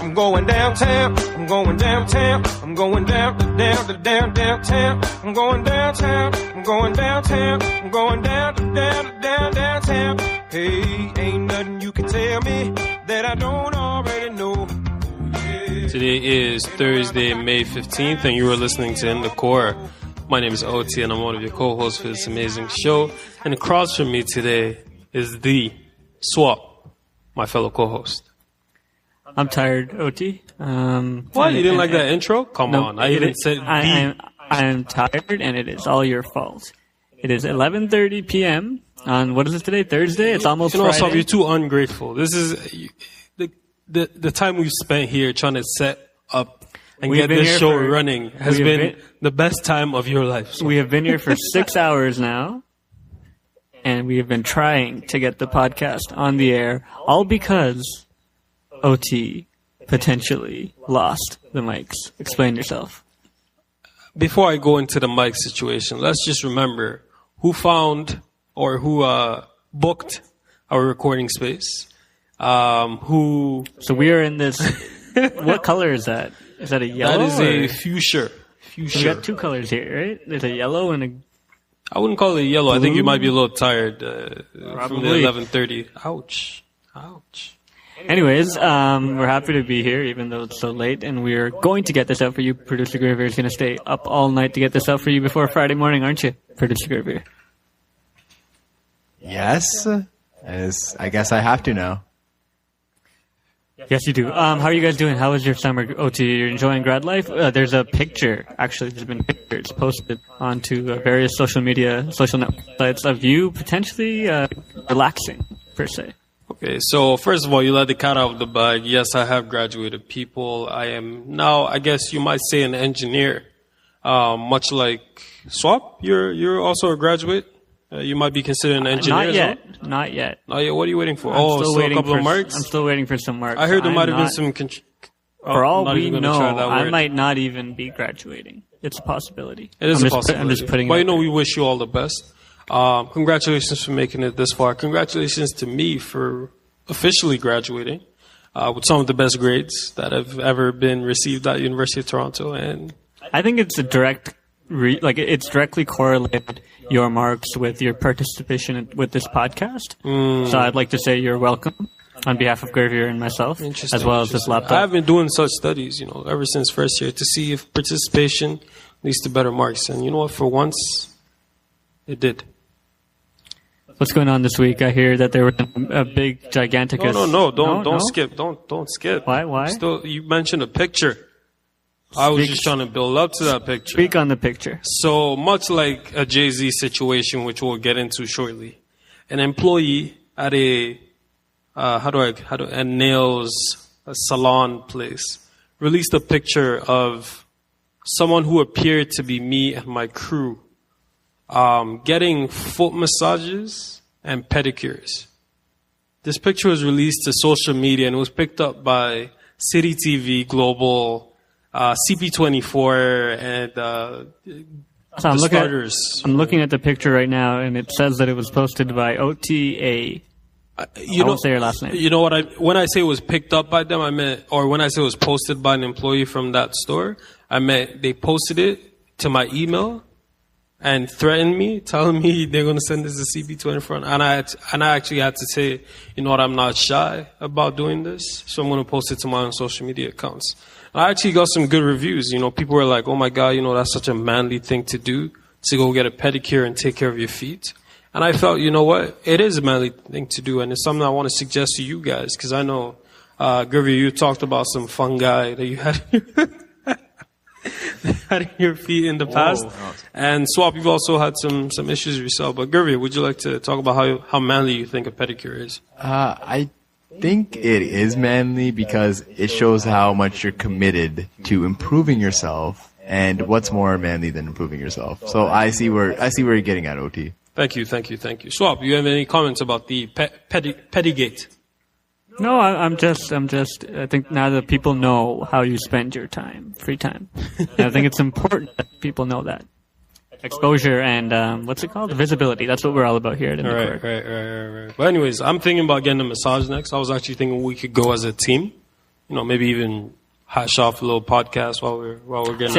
I'm going downtown. I'm going downtown. I'm going downtown. I'm going downtown. I'm going downtown. I'm going downtown. Hey, ain't nothing you can tell me that I don't already know. Today is Thursday, May 15th, and you are listening to In the Core. My name is OT, and I'm one of your co-hosts for this amazing show. And across from me today is the Swap, my fellow co-host. I'm tired, OT. What? You didn't like that intro? Come on. I even said I am tired, and it is all your fault. It is 11:30 p.m. on, what is it today? Thursday? It's almost Friday. Swap, you're too ungrateful. This is the time we've spent here trying to set up and get this show running has been the best time of your life. So. We have been here for 6 hours now, and we have been trying to get the podcast on the air, all because OT potentially lost the mics. Explain yourself. Before I go into the mic situation, let's just remember who found or who booked our recording space. So we are in this. What color is that? Is that a yellow? That is a fuchsia. So we got two colors here, right? There's a yellow and a. I wouldn't call it yellow. Blue? I think you might be a little tired from the 11:30. Ouch. Anyways, we're happy to be here, even though it's so late, and we're going to get this out for you. Producer Gurveer is going to stay up all night to get this out for you before Friday morning, aren't you, Producer Gurveer? Yes, I guess I have to now. Yes, you do. How are you guys doing? How was your summer, OT? You're enjoying grad life? There's a picture. Actually, there's been pictures posted onto various social network sites of you potentially relaxing, per se. Okay, so first of all, you let the cat out of the bag. Yes, I have graduated people. I am now, I guess you might say, an engineer. Much like Swap, you're also a graduate. You might be considered an engineer. Not yet. Well? Not yet. What are you waiting for? Still a couple of marks? I'm still waiting for some marks. I heard there might have been some... For all we know, I might not even be graduating. It's a possibility. It is a possibility. I'm just putting it we wish you all the best. Congratulations for making it this far. Congratulations to me for officially graduating with some of the best grades that have ever been received at University of Toronto. And I think it's it's directly correlated your marks with your participation with this podcast. So I'd like to say you're welcome on behalf of Gurveer and myself, as well as this laptop. I've been doing such studies, ever since first year to see if participation leads to better marks. And you know what? For once, it did. What's going on this week? I hear that there was a big giganticus. No, don't skip. Don't skip. Why? You mentioned a picture. I was just trying to build up to that picture. Speak on the picture. So much like a Jay-Z situation, which we'll get into shortly, an employee at a nails salon place released a picture of someone who appeared to be me and my crew getting foot massages and pedicures. This picture was released to social media and it was picked up by City TV Global, CP24, and so I'm looking at the picture right now, and it says that it was posted by OTA. I won't say your last name. You know what? When I say it was picked up by them, I meant, or when I say it was posted by an employee from that store, I meant they posted it to my email and threatened me, telling me they're going to send this to CP24. And I actually had to say, you know what? I'm not shy about doing this, so I'm going to post it to my own social media accounts. I actually got some good reviews. People were like, oh my God, that's such a manly thing to do, to go get a pedicure and take care of your feet. And I felt, you know what? It is a manly thing to do. And it's something I want to suggest to you guys. Because I know, Gurveer, you talked about some fungi that you had in your feet in the past. Whoa. And Swap, you've also had some issues yourself. But Gurveer, would you like to talk about how manly you think a pedicure is? I think it is manly because it shows how much you're committed to improving yourself, and what's more manly than improving yourself. So I see where you're getting at, OT. Thank you. Swap, you have any comments about the pedigate? No, I'm just. I think now that people know how you spend your time, free time, and I think it's important that people know that. Exposure and, what's it called? Visibility. That's what we're all about here at IndyCar. Right. But anyways, I'm thinking about getting a massage next. I was actually thinking we could go as a team maybe even hash off a little podcast while we're getting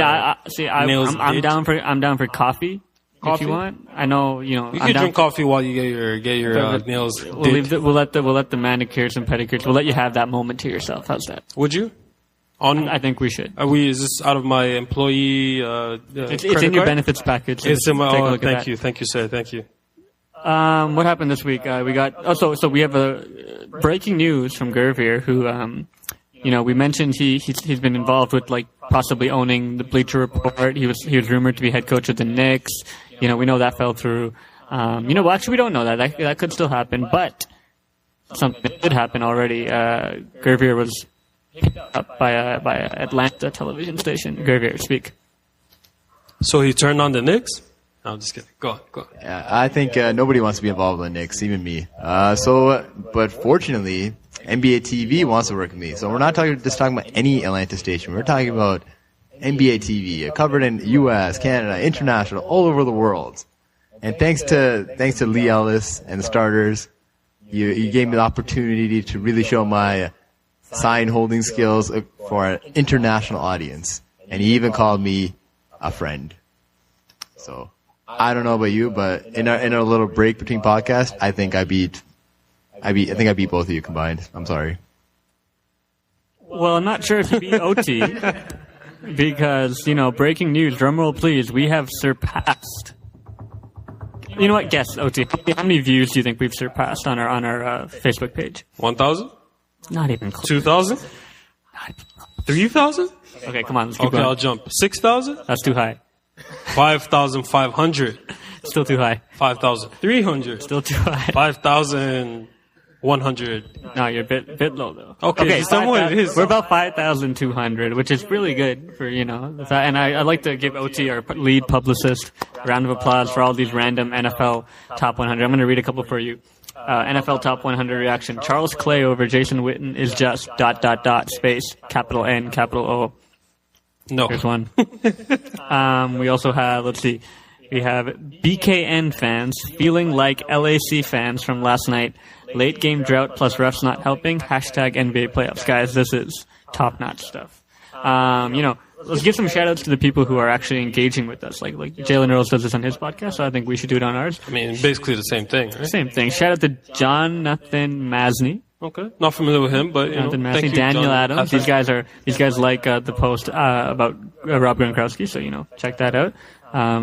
nails I'm down for coffee. If you want, I know You can drink coffee while you get your nails. We'll let the manicures and pedicures. We'll let you have that moment to yourself. How's that? Would you? I think we should. Is this out of my employee? It's in your benefits package. It's in my. Thank you, sir. Thank you. What happened this week? We got. So we have a breaking news from Gurveer, who we mentioned he's been involved with like possibly owning the Bleacher Report. He was rumored to be head coach of the Knicks. We know that fell through. Well, actually we don't know that. That could still happen, but something did happen already. Gurveer was picked up by Atlanta television station. Gurveer, speak. So he turned on the Knicks? No, I'm just kidding. Go on. Yeah, I think nobody wants to be involved with the Knicks, even me. But fortunately, NBA TV wants to work with me. So we're not just talking about any Atlanta station. We're talking about NBA TV, covered in U.S., Canada, international, all over the world. And thanks to Lee Ellis and the starters, you gave me the opportunity to really show my sign holding skills for an international audience. And he even called me a friend. So I don't know about you, but in our little break between podcasts, I think I beat both of you combined. I'm sorry. Well, I'm not sure if you beat OT because, breaking news, drumroll please, we have surpassed. You know what? Guess, OT. How many views do you think we've surpassed on our Facebook page? 1,000? Not even close. 2,000? 3,000? Okay, come on, let's keep going. I'll jump. 6,000? That's too high. 5,500. Still too high. 5,300. Still too high. 5,100. No, you're a bit low though. Okay, somewhat it is. We're about 5,200, which is really good for, and I'd like to give OT, our lead publicist, a round of applause for all these random NFL top 100. I'm going to read a couple for you. NFL top 100 reaction. Charles Clay over Jason Witten is just ... space, capital N, capital O. No. Here's one. We also have, we have BKN fans feeling like LAC fans from last night. Late game drought plus refs not helping. Hashtag NBA playoffs. Guys, this is top-notch stuff. Let's give some shout-outs to the people who are actually engaging with us. Like Jalen Earls does this on his podcast, so I think we should do it on ours. I mean, basically the same thing, right? Same thing. Shout-out to Jonathan Masney. Okay. Not familiar with him, but, thank you, Daniel John Adams. These guys like the post about Rob Gronkowski, so, check that out.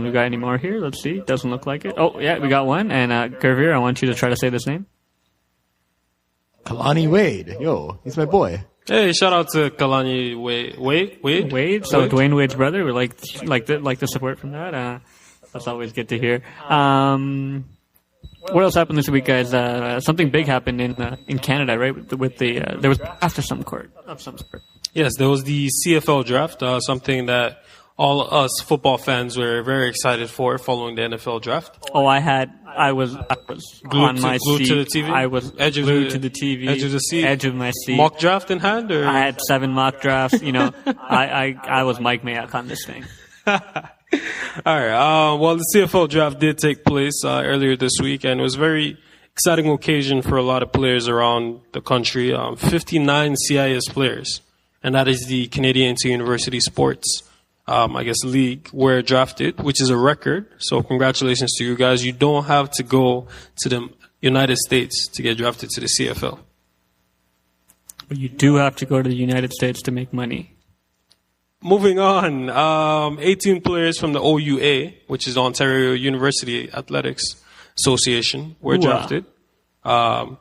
We got any more here? Let's see. Doesn't look like it. Oh, yeah, we got one. And Gurveer, I want you to try to say this name. Kalani Wade. Yo, he's my boy. Hey, shout out to Kalani Wade. Wade. So Dwayne Wade's brother. We like the support from that. That's always good to hear. What else happened this week, guys? Something big happened in Canada, right? With the there was draft of some sort. Yes, there was the CFL draft. Something that all us football fans were very excited for following the NFL draft. Oh, I was on my seat. To the TV? I was glued to the TV. Edge of the seat. Edge of my seat. Mock draft in hand, or I had 7 mock drafts. I was Mike Mayock on this thing. All right. Well, the CFL draft did take place earlier this week, and it was a very exciting occasion for a lot of players around the country. 59 CIS players, and that is the Canadian Inter-University Sports, league, were drafted, which is a record. So congratulations to you guys. You don't have to go to the United States to get drafted to the CFL. But you do have to go to the United States to make money. Moving on, 18 players from the OUA, which is Ontario University Athletics Association, were drafted. Shout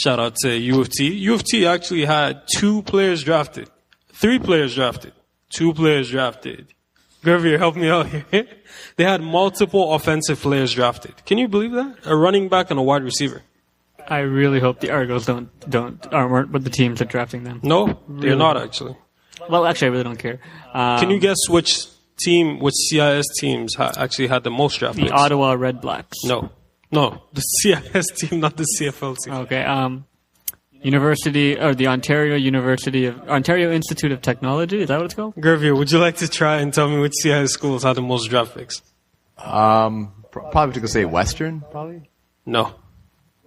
out to U of T. U of T actually had 2 players drafted. 3 players drafted. 2 players drafted. Gurveer, help me out here. They had multiple offensive players drafted. Can you believe that? A running back and a wide receiver. I really hope the Argos aren't with the teams that are drafting them. No, they're not actually. Well, actually, I really don't care. Can you guess which CIS teams actually had the most draft picks? The Ottawa Red Blacks. No, the CIS team, not the CFL team. Okay. The Ontario Institute of Technology. Is that what it's called? Gurveer, would you like to try and tell me which CIS schools had the most draft picks? Probably to go say Western, probably. No.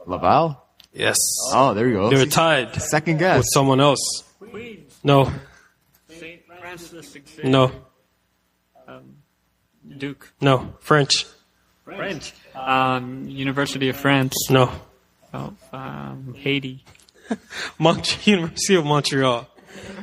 Laval? Yes. Oh, there you go. They were tied. Second guess. With someone else. Queens. No. St. Francis Xavier. No. Duke. No. French. French. University of France. No. Oh, Haiti. University of Montreal.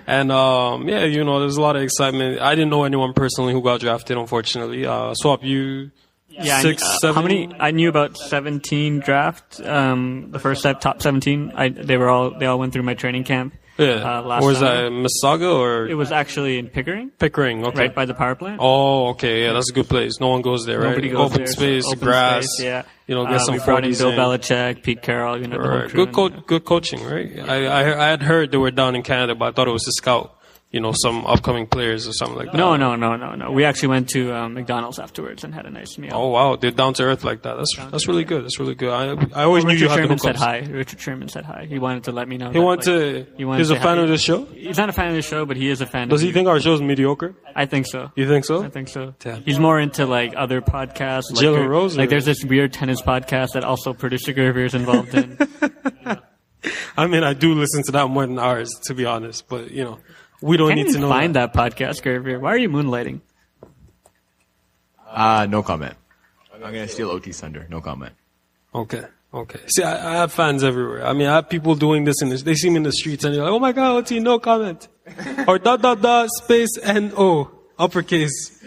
And yeah, there's a lot of excitement. I didn't know anyone personally who got drafted, unfortunately. Swap, you Yeah, 6, 7? how many? I knew about 17 draft. The first top 17. They all went through my training camp. Yeah. Last Or was summer. that Mississauga or It was actually in Pickering, Pickering? Okay. right by the power plant. Oh, okay. Yeah, that's a good place. No one goes there, right? Nobody goes Open there. space, Open grass. space, yeah. Get some we brought in 40s Bill in. Belichick, Pete Carroll. The whole Right. crew. Good coaching, right? I had heard they were down in Canada, but I thought it was to scout, some upcoming players or something like that. No. We actually went to McDonald's afterwards and had a nice meal. Oh wow, they're down to earth like that. That's really good. That's really good. I always knew you Richard had to Sherman hook said ups. hi. Richard Sherman said hi. He wanted to let me know. He he's a fan of the show? He's not a fan of the show, but he is a fan. Does of he think our show's mediocre? I think so. You think so? I think so. Damn. He's more into other podcasts. Jalen Rose, Like or- there's this weird tennis podcast that also producer Gurveer is involved in. I mean, I do listen to that more than ours, to be honest. But we don't Can't need to even know. find that podcast, Gurveer. Why are you moonlighting? No comment. I'm gonna steal OT's thunder. No comment. Okay. See, I have fans everywhere. I mean, I have people doing this they see me in the streets and they're like, "Oh my God, OT, no comment," or ... space NO uppercase.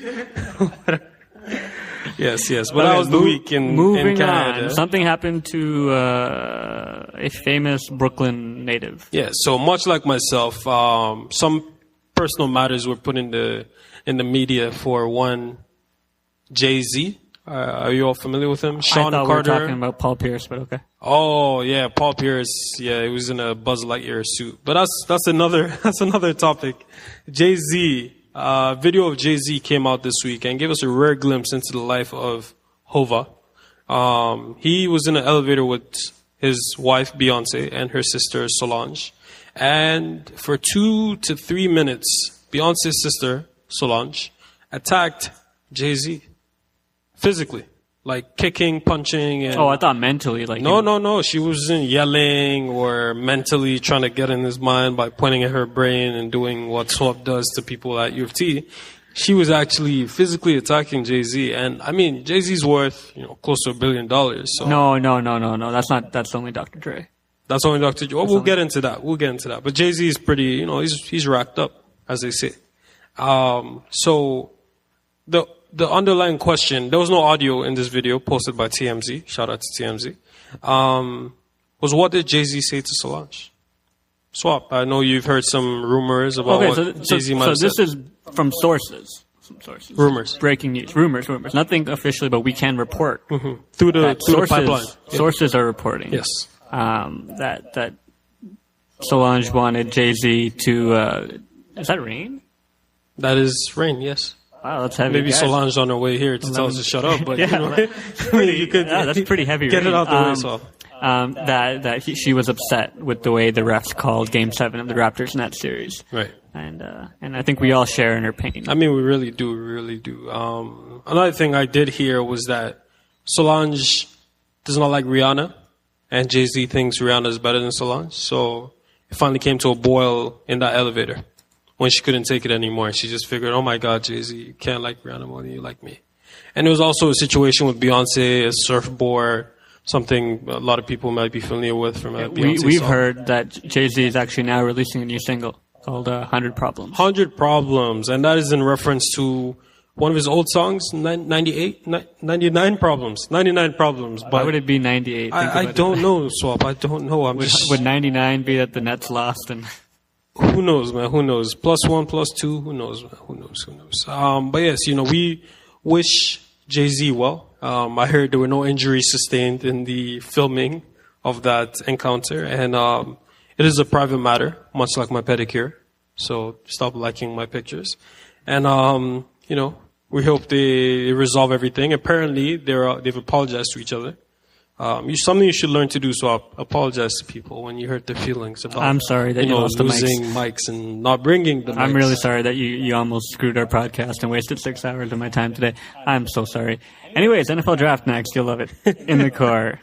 Yes. But that was the week in Moving Canada. on. Something happened to a famous Brooklyn native. Yeah. So much like myself, some personal matters were put in the media for one. Jay-Z. Are you all familiar with him? Sean I thought Carter. we were talking about Paul Pierce, but okay. Oh yeah, Paul Pierce. Yeah, he was in a Buzz Lightyear suit. But that's another topic. Jay-Z. Video of Jay-Z came out this week and gave us a rare glimpse into the life of Hova. He was in an elevator with his wife Beyonce and her sister Solange, and for 2 to 3 minutes, Beyonce's sister Solange attacked Jay-Z physically, like kicking, punching, and I thought mentally. no. She wasn't yelling or mentally trying to get in his mind by pointing at her brain and doing what Swap does to people at U of T. She was actually physically attacking Jay-Z. And I mean, Jay-Z's worth, close to $1 billion. So No. That's only Dr. Dre. that's only Dr. Dre. We'll get into that. But Jay-Z is pretty, he's racked up, as they say. So the underlying question, there was no audio in this video posted by TMZ. Shout out to TMZ. Was what did Jay-Z say to Solange? Swap. I know you've heard some rumors about what Jay-Z might have said. So this is from sources. Some sources. Rumors. Breaking news. Rumors. Nothing officially, but we can report. Through That the pipeline. sources are reporting. Yes. That Solange wanted Jay-Z to, is that rain? That is rain, yes. Wow, that's heavy. Maybe guys. Solange on her way here to tell us to shut up, but Yeah, you could that's pretty heavy get rain. it out the way, so. She was upset with the way the refs called Game 7 of the Raptors in that series. Right. And I think we all share in her pain. I mean, we really do. Another thing I did hear was that Solange does not like Rihanna, and Jay-Z thinks Rihanna is better than Solange. So it finally came to a boil in that elevator when she couldn't take it anymore. She just figured, oh my God, Jay-Z, you can't like Rihanna more than you like me. And there was also a situation with Beyonce, a surfboard, something a lot of people might be familiar with from a Beyonce We've song. heard that Jay-Z is actually now releasing a new single called 100 Problems. 100 Problems, and that is in reference to one of his old songs, 99 Problems. 99 Problems. But Why would it be 98? I don't know, Swap. I don't know. Would 99 be that the Nets lost? And Who knows, man? Who knows? +1, +2. Who knows, man? Who knows? But yes, we wish Jay-Z well. I heard there were no injuries sustained in the filming of that encounter, and it is a private matter, much like my pedicure. So stop liking my pictures. And we hope they resolve everything. Apparently, they've apologized to each other. Something you should learn to do, so apologize to people when you hurt their feelings about. I'm sorry that you lost the mics. losing mics and not bringing the mics. I'm really sorry that you almost screwed our podcast and wasted 6 hours of my time today. I'm so sorry. Anyways, NFL draft next. You'll love it. In the car.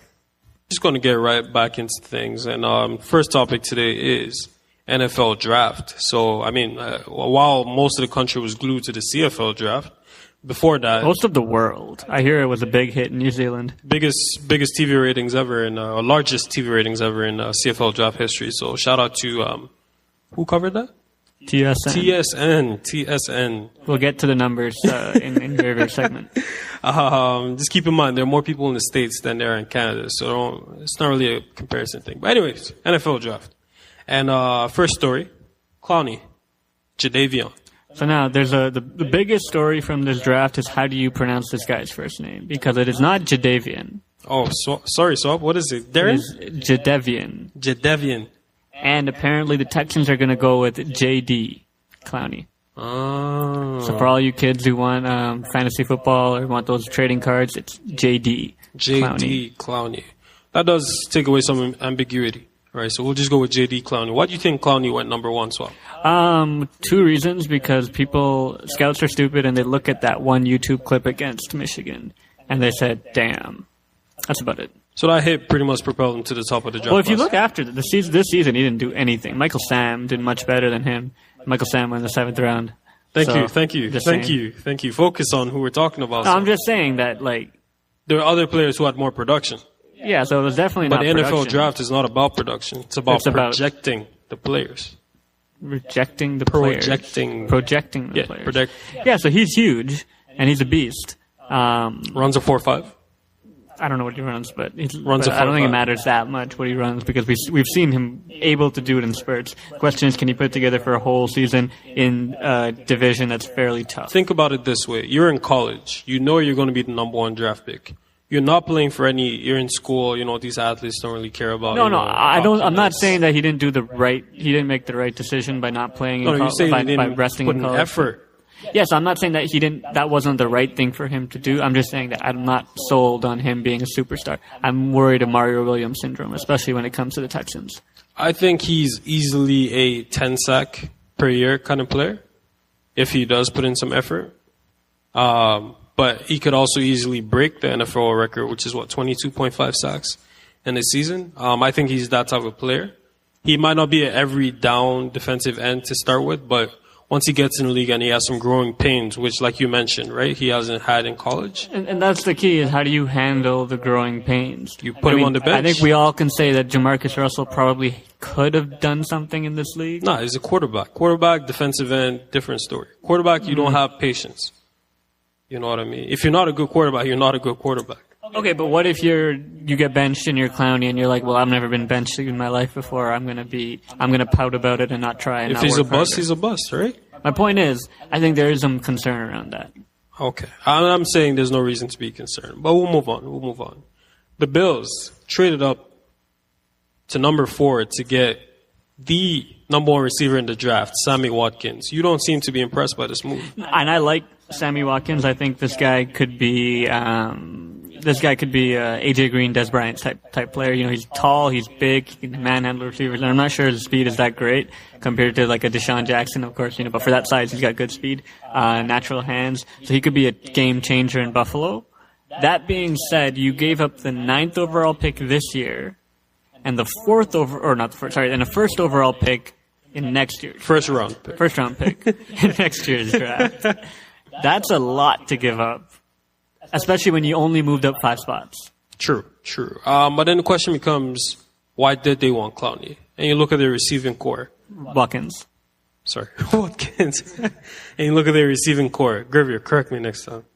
Just going to get right back into things. And first topic today is NFL draft. So, I mean, while most of the country was glued to the CFL draft, before that, Most of the world. I hear it was a big hit in New Zealand. biggest TV ratings ever largest TV ratings ever in CFL draft history. So, shout out to who covered that? TSN. We'll get to the numbers in Gurveer's segment. Just keep in mind, there are more people in the States than there are in Canada, so it's not really a comparison thing. But anyways, NFL draft. And first story, Clowney, Jadeveon. So now, there's the biggest story from this draft is how do you pronounce this guy's first name? Because it is not Jadeveon. Oh, sorry, Swap. What is it? Darren? It is Jadeveon. Jadeveon. And apparently the Texans are going to go with JD Clowney. Oh. So for all you kids who want fantasy football or want those trading cards, it's JD Clowney. That does take away some ambiguity. Right, so we'll just go with JD Clowney. Why do you think Clowney went number one, Swap? 2 reasons. Because scouts are stupid and they look at that one YouTube clip against Michigan and they said, damn. That's about it. So that hit pretty much propelled him to the top of the draft. Well, if you class. look after this season, he didn't do anything. Michael Sam did much better than him. Michael Sam went in the 7th round. Thank So, you. just saying. Focus on who we're talking about. No, I'm just saying that, like, There are other players who had more production. yeah, so it was definitely But not the NFL production. draft is not about production. It's about projecting the players. Rejecting the players. Projecting the players. Yeah, so he's huge, and he's a beast. Runs a 4.5. I don't know what he runs, but I Runs a don't think it 4.5. matters that much what he runs because we've seen him able to do it in spurts. The question is, can he put it together for a whole season in a division that's fairly tough? Think about it this way. You're in college. You know you're going to be the number one draft pick. You're not playing for you're in school, these athletes don't really care about. I'm not saying that he didn't make the right decision by not playing No, in you're saying by he didn't resting put in an college. effort. Yes, I'm not saying that that wasn't the right thing for him to do. I'm just saying that I'm not sold on him being a superstar. I'm worried of Mario Williams syndrome, especially when it comes to the Texans. I think he's easily a 10 sack per year kind of player if he does put in some effort. But he could also easily break the NFL record, which is 22.5 sacks in a season. I think he's that type of player. He might not be an every down defensive end to start with, but once he gets in the league and he has some growing pains, which, like you mentioned, right, he hasn't had in college. And that's the key, is how do you handle the growing pains? You put him on the bench. I think we all can say that Jamarcus Russell probably could have done something in this league. Nah, he's a quarterback. Quarterback, defensive end, different story. Quarterback, you don't have patience. You know what I mean? If you're not a good quarterback, you're not a good quarterback. Okay, but what if you get benched and you're Clowney and you're like, well, I've never been benched in my life before. I'm gonna pout about it and not try. And If not he's a work bust, harder. he's a bust, right? My point is, I think there is some concern around that. Okay. I'm saying there's no reason to be concerned. But we'll move on. The Bills traded up to number 4 to get the number 1 receiver in the draft, Sammy Watkins. You don't seem to be impressed by this move. And I like Sammy Watkins. I think this guy could be AJ Green, Des Bryant type player. He's tall, he's big, he can manhandle receivers, and I'm not sure his speed is that great compared to like a Deshaun Jackson, of course. But for that size, he's got good speed, natural hands, so he could be a game changer in Buffalo. That being said, you gave up the 9th overall pick this year, and the first overall pick in next year. First round pick in next year's draft. That's a lot to give up, especially when you only moved up 5 spots. True. But then the question becomes, why did they want Clowney? And you look at their receiving core. Watkins. Watkins. And you look at their receiving core. Gurveer, correct me next time.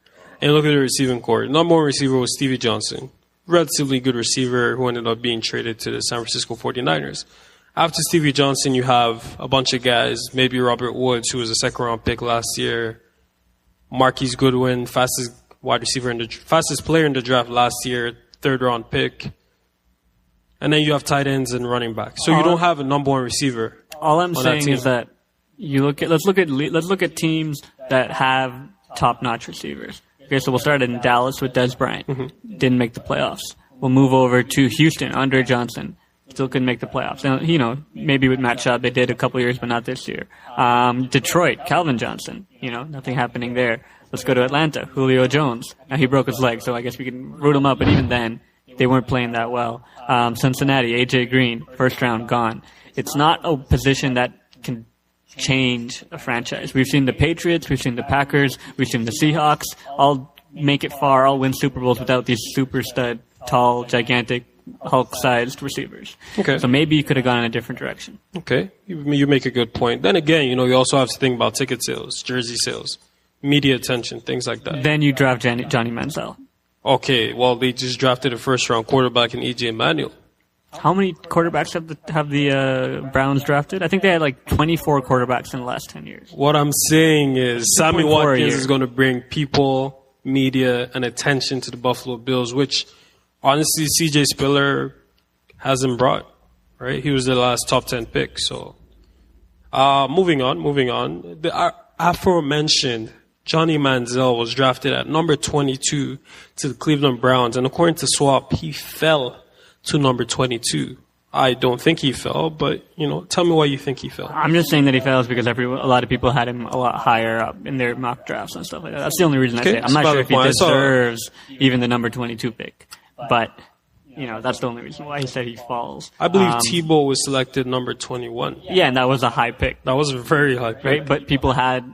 And you look at their receiving core. Number 1 receiver was Stevie Johnson. Relatively good receiver who ended up being traded to the San Francisco 49ers. After Stevie Johnson, you have a bunch of guys, maybe Robert Woods, who was a second-round pick last year, Marquise Goodwin, fastest player in the draft last year, 3rd-round pick. And then you have tight ends and running backs. So you don't have a number 1 receiver. All I'm saying is that let's look at teams that have top-notch receivers. Okay, so we'll start in Dallas with Des Bryant. Mm-hmm. Didn't make the playoffs. We'll move over to Houston, Andre Johnson. Still couldn't make the playoffs. And, maybe with Matt Schaub they did a couple years, but not this year. Detroit, Calvin Johnson. Nothing happening there. Let's go to Atlanta, Julio Jones. Now he broke his leg, so I guess we can root him up. But even then, they weren't playing that well. Cincinnati, AJ Green, first round, gone. It's not a position that can change a franchise. We've seen the Patriots, we've seen the Packers, we've seen the Seahawks all make it far, all win Super Bowls without these super stud, tall, gigantic, Hulk-sized receivers. Okay. So maybe you could have gone in a different direction. Okay. You make a good point. Then again, you also have to think about ticket sales, jersey sales, media attention, things like that. Then you draft Johnny Manziel. Okay. Well, they just drafted a first-round quarterback in E.J. Manuel. How many quarterbacks have the Browns drafted? I think they had like 24 quarterbacks in the last 10 years. What I'm saying is Sammy 2.4 Watkins is going to bring people, media, and attention to the Buffalo Bills, which honestly C.J. Spiller hasn't brought, right? He was the last top 10 pick. So moving on. The aforementioned Johnny Manziel was drafted at number 22 to the Cleveland Browns, and according to Swap, he fell to number 22. I don't think he fell, but, tell me why you think he fell. I'm just saying that he fell because a lot of people had him a lot higher up in their mock drafts and stuff like that. That's the only reason I say it. I'm not sure if he deserves even the number 22 pick, but, that's the only reason why he said he falls. I believe Tebow was selected number 21. Yeah, and that was a high pick. That was a very high pick. Right, but people had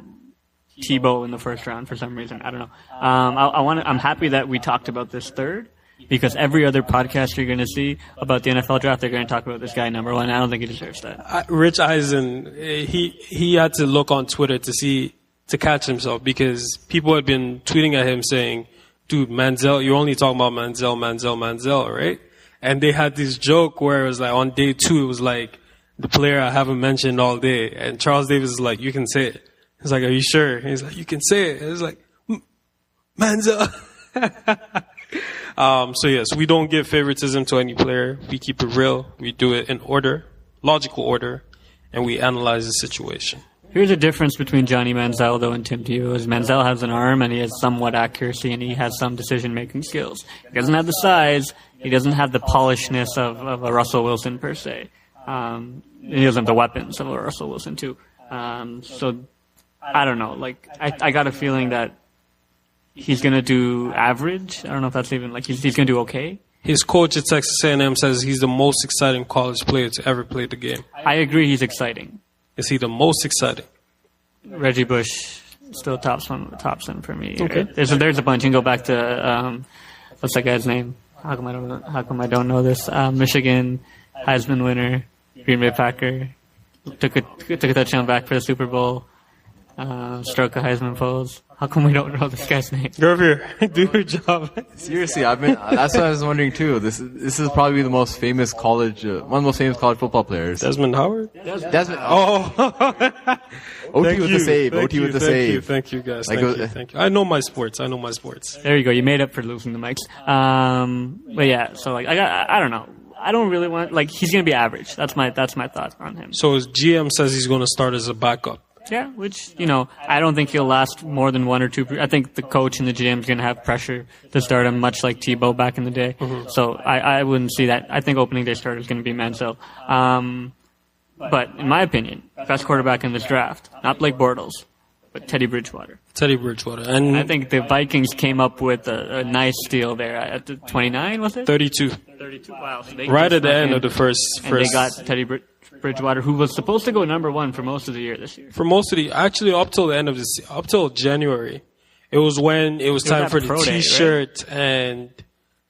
Tebow in the first round for some reason. I don't know. I'm happy that we talked about this third, because every other podcast you're going to see about the NFL draft, they're going to talk about this guy number one. I don't think he deserves that. Rich Eisen, he had to look on Twitter to catch himself, because people had been tweeting at him saying, dude, Manziel, you're only talking about Manziel, right? And they had this joke where it was like on day 2, it was like the player I haven't mentioned all day. And Charles Davis is like, you can say it. He's like, are you sure? He's like, you can say it. It's like, Manziel. So yes, we don't give favoritism to any player. We keep it real. We do it in order, logical order, and we analyze the situation. Here's a difference between Johnny Manziel, though, and Tim Tebow. Is Manziel has an arm, and he has somewhat accuracy, and he has some decision-making skills. He doesn't have the size. He doesn't have the polishness of a Russell Wilson, per se. He doesn't have the weapons of a Russell Wilson, too. So, I don't know. Like, I got a feeling that he's going to do average. I don't know if that's even, like, he's going to do okay. His coach at Texas A&M says he's the most exciting college player to ever play the game. I agree he's exciting. Is he the most exciting? Reggie Bush still tops him for me. Okay. Right? There's a bunch. You can go back to, what's that guy's name? How come I don't know this? Michigan Heisman winner, Green Bay Packer, took a touchdown back for the Super Bowl, stroke a Heisman pose. How come we don't know this guy's name? Gurveer, do your job. Seriously, that's what I was wondering too. This is probably the most famous college, one of the most famous college football players. Desmond Howard? Desmond. Oh. OT with the save. OT with the save. Thank you, guys. Thank you. I know my sports. There you go. You made up for losing the mics. But yeah, so like I don't know. I don't really want, like, he's going to be average. That's my thought on him. So his GM says he's going to start as a backup. Yeah, which, I don't think he'll last more than 1 or 2. I think the coach and the GM is going to have pressure to start him, much like Tebow back in the day. Mm-hmm. So I wouldn't see that. I think opening day starter is going to be Manziel. But in my opinion, best quarterback in this draft, not Blake Bortles, but Teddy Bridgewater. And I think the Vikings came up with a nice steal there at the 29, was it? 32. Wow. So right at the end of the first. And they got Teddy Bridgewater, who was supposed to go number 1 for most of the year this year. Actually up till the end of up till January. It was when it was time for the T-shirt and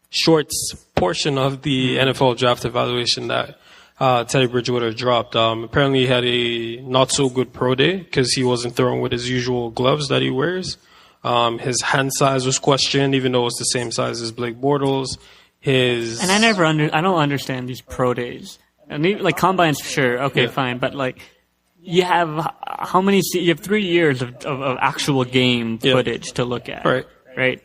shorts portion of the NFL draft evaluation that Teddy Bridgewater dropped. Apparently he had a not so good pro day because he wasn't throwing with his usual gloves that he wears. His hand size was questioned, even though it's the same size as Blake Bortles. And I don't understand these pro days. And like combines, sure, okay, fine, but like you have you have 3 years of actual game footage to look at, right?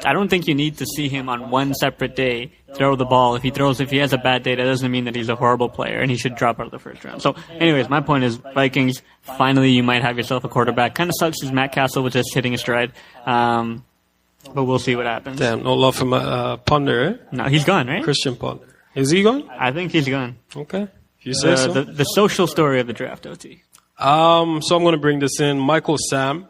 I don't think you need to see him on one separate day throw the ball. If he has a bad day, that doesn't mean that he's a horrible player and he should drop out of the first round. So, anyways, my point is, Vikings, finally you might have yourself a quarterback. Kind of sucks because Matt Castle was just hitting a stride. But we'll see what happens. Damn, no love for Ponder, eh? No, he's gone, right? Christian Ponder. Is he gone? I think he's gone. Okay. If you say so. The social story of the draft, OT. So I'm going to bring this in. Michael Sam,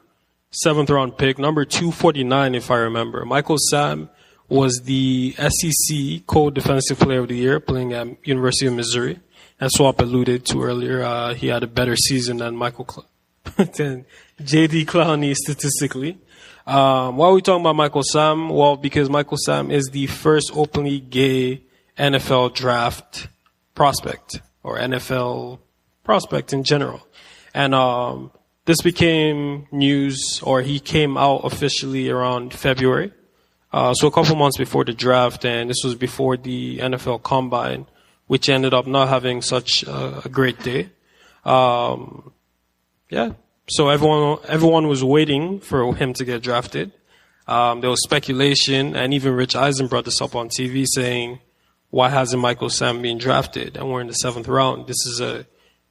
7th round pick, number 249, if I remember. Michael Sam was the SEC Co-Defensive Player of the Year, playing at University of Missouri. As Swap alluded to earlier, he had a better season than than J.D. Clowney statistically. Why are we talking about Michael Sam? Well, because Michael Sam is the first openly gay NFL draft prospect, or NFL prospect in general. And this became news, or he came out officially around February. So a couple months before the draft, and this was before the NFL Combine, which ended up not having such a great day. So everyone was waiting for him to get drafted. There was speculation, and even Rich Eisen brought this up on TV, saying, why hasn't Michael Sam been drafted? And we're in the 7th round. This is a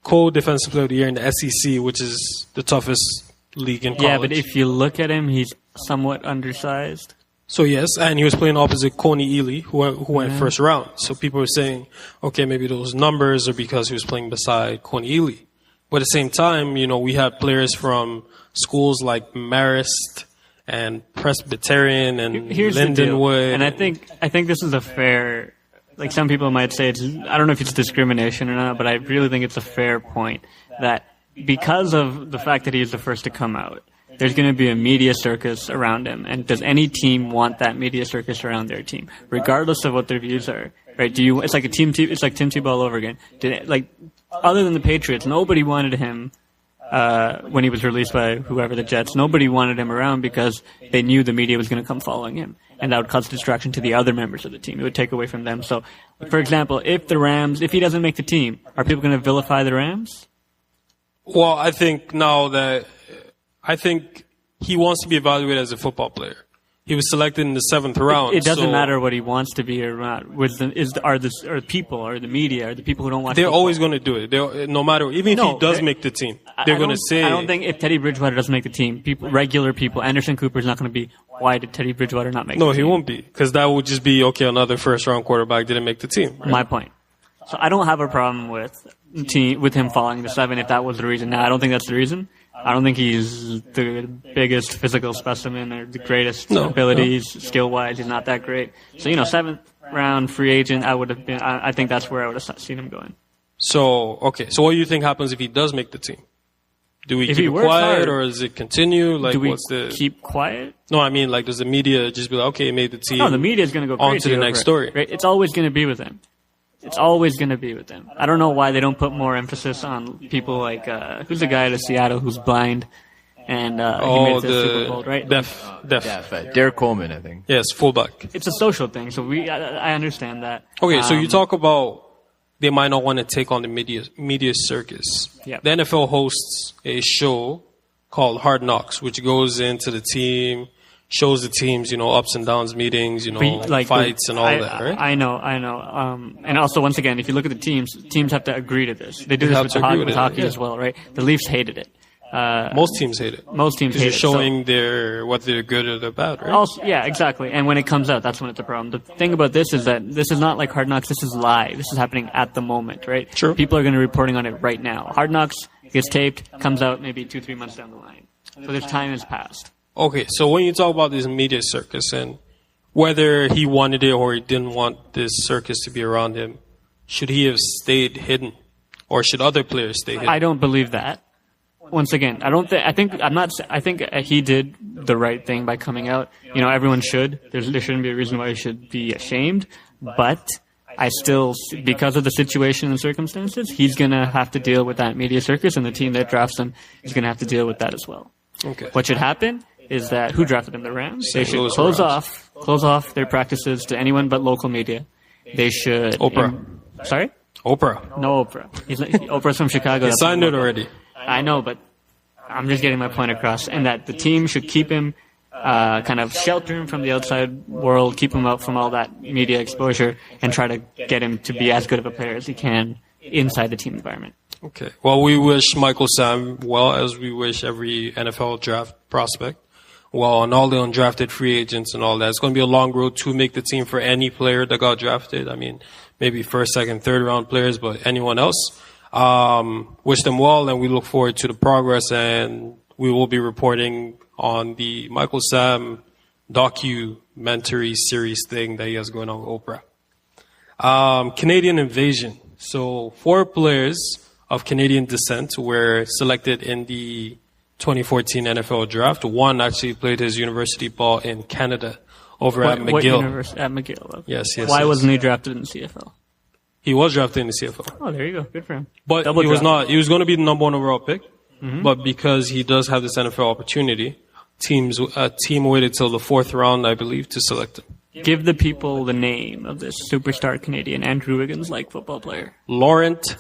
co-defensive player of the year in the SEC, which is the toughest league in college. Yeah, but if you look at him, he's somewhat undersized. So yes, and he was playing opposite Coney Ely, who went first round. So people were saying, okay, maybe those numbers are because he was playing beside Coney Ely. But at the same time, we had players from schools like Marist and Presbyterian and Lindenwood. And I think this is a fair, like some people might say I don't know if it's discrimination or not, but I really think it's a fair point that because of the fact that he is the first to come out, there's going to be a media circus around him. And does any team want that media circus around their team, regardless of what their views are? Right? It's like Tim Tebow all over again. Other than the Patriots, nobody wanted him when he was released by whoever, the Jets. Nobody wanted him around because they knew the media was going to come following him, and that would cause distraction to the other members of the team. It would take away from them. So, for example, if he doesn't make the team, are people going to vilify the Rams? Well, I think he wants to be evaluated as a football player. He was selected in the 7th round. It doesn't matter what he wants to be or not. Are the people, or the media, or the people who don't watch? They're always going to do it. No matter, even if he does make the team, they're going to say. I don't think if Teddy Bridgewater doesn't make the team, regular people, Anderson Cooper's not going to be. Why did Teddy Bridgewater not make the team? No, he won't be, because that would just be another first-round quarterback didn't make the team. Right? My point. So I don't have a problem with him falling to 7 if that was the reason. Now I don't think that's the reason. I don't think he's the biggest physical specimen or the greatest abilities, skill-wise. He's not that great. So, 7th round free agent, I think that's where I would have seen him going. So, okay. So what do you think happens if he does make the team? Do we keep it quiet, or does it continue? Like, do we keep quiet? No, I mean, does the media just be like, okay, he made the team? No, the media is going to go crazy on to the next story. Right? It's always going to be with him. It's always going to be with them. I don't know why they don't put more emphasis on people like, who's the guy out of Seattle who's blind and he made it to the Super Bowl, right? Deaf. Derek Coleman, I think. Yes, fullback. It's a social thing, so I understand that. Okay, so you talk about they might not want to take on the media circus. Yep. The NFL hosts a show called Hard Knocks, which goes into the team, shows the teams, ups and downs, meetings, fights and all that, right? I know. And also, once again, if you look at the teams have to agree to this. They do this with hockey as well, right? The Leafs hated it. Most teams hate it. Most teams hate it. Because you're showing what they're good or they're bad, right? Also, yeah, exactly. And when it comes out, that's when it's a problem. The thing about this is that this is not like Hard Knocks. This is live. This is happening at the moment, right? Sure. People are going to be reporting on it right now. Hard Knocks gets taped, comes out maybe 2-3 months down the line. So this time has passed. Okay, so when you talk about this media circus and whether he wanted it or he didn't want this circus to be around him, should he have stayed hidden, or should other players stay hidden? I don't believe that. Once again, I think he did the right thing by coming out. Everyone should. There shouldn't be a reason why he should be ashamed. But I still, because of the situation and circumstances, he's going to have to deal with that media circus, and the team that drafts him is going to have to deal with that as well. Okay. What should happen is that who drafted him? The Rams. They should close off their practices to anyone but local media. They should. Oprah. Sorry? Oprah. No Oprah. Oprah's from Chicago. He signed it already. I know, but I'm just getting my point across. And that the team should keep him, kind of shelter him from the outside world, keep him out from all that media exposure, and try to get him to be as good of a player as he can inside the team environment. Okay. Well, we wish Michael Sam well, as we wish every NFL draft prospect well, and all the undrafted free agents and all that. It's going to be a long road to make the team for any player that got drafted. I mean, maybe first, second, third round players, but anyone else. Wish them well, and we look forward to the progress, and we will be reporting on the Michael Sam documentary series thing that he has going on with Oprah. Canadian invasion. So 4 players of Canadian descent were selected in the 2014 NFL draft. One actually played his university ball in Canada over at McGill. What university? At McGill. Yes. Why wasn't he drafted in the CFL? He was drafted in the CFL. Oh, there you go. Good for him. But Double he was draft. not. He was going to be the number 1 overall pick. Mm-hmm. But because he does have this NFL opportunity, a team waited till the 4th round, I believe, to select him. Give the people the name of this superstar Canadian Andrew Wiggins-like football player. Laurent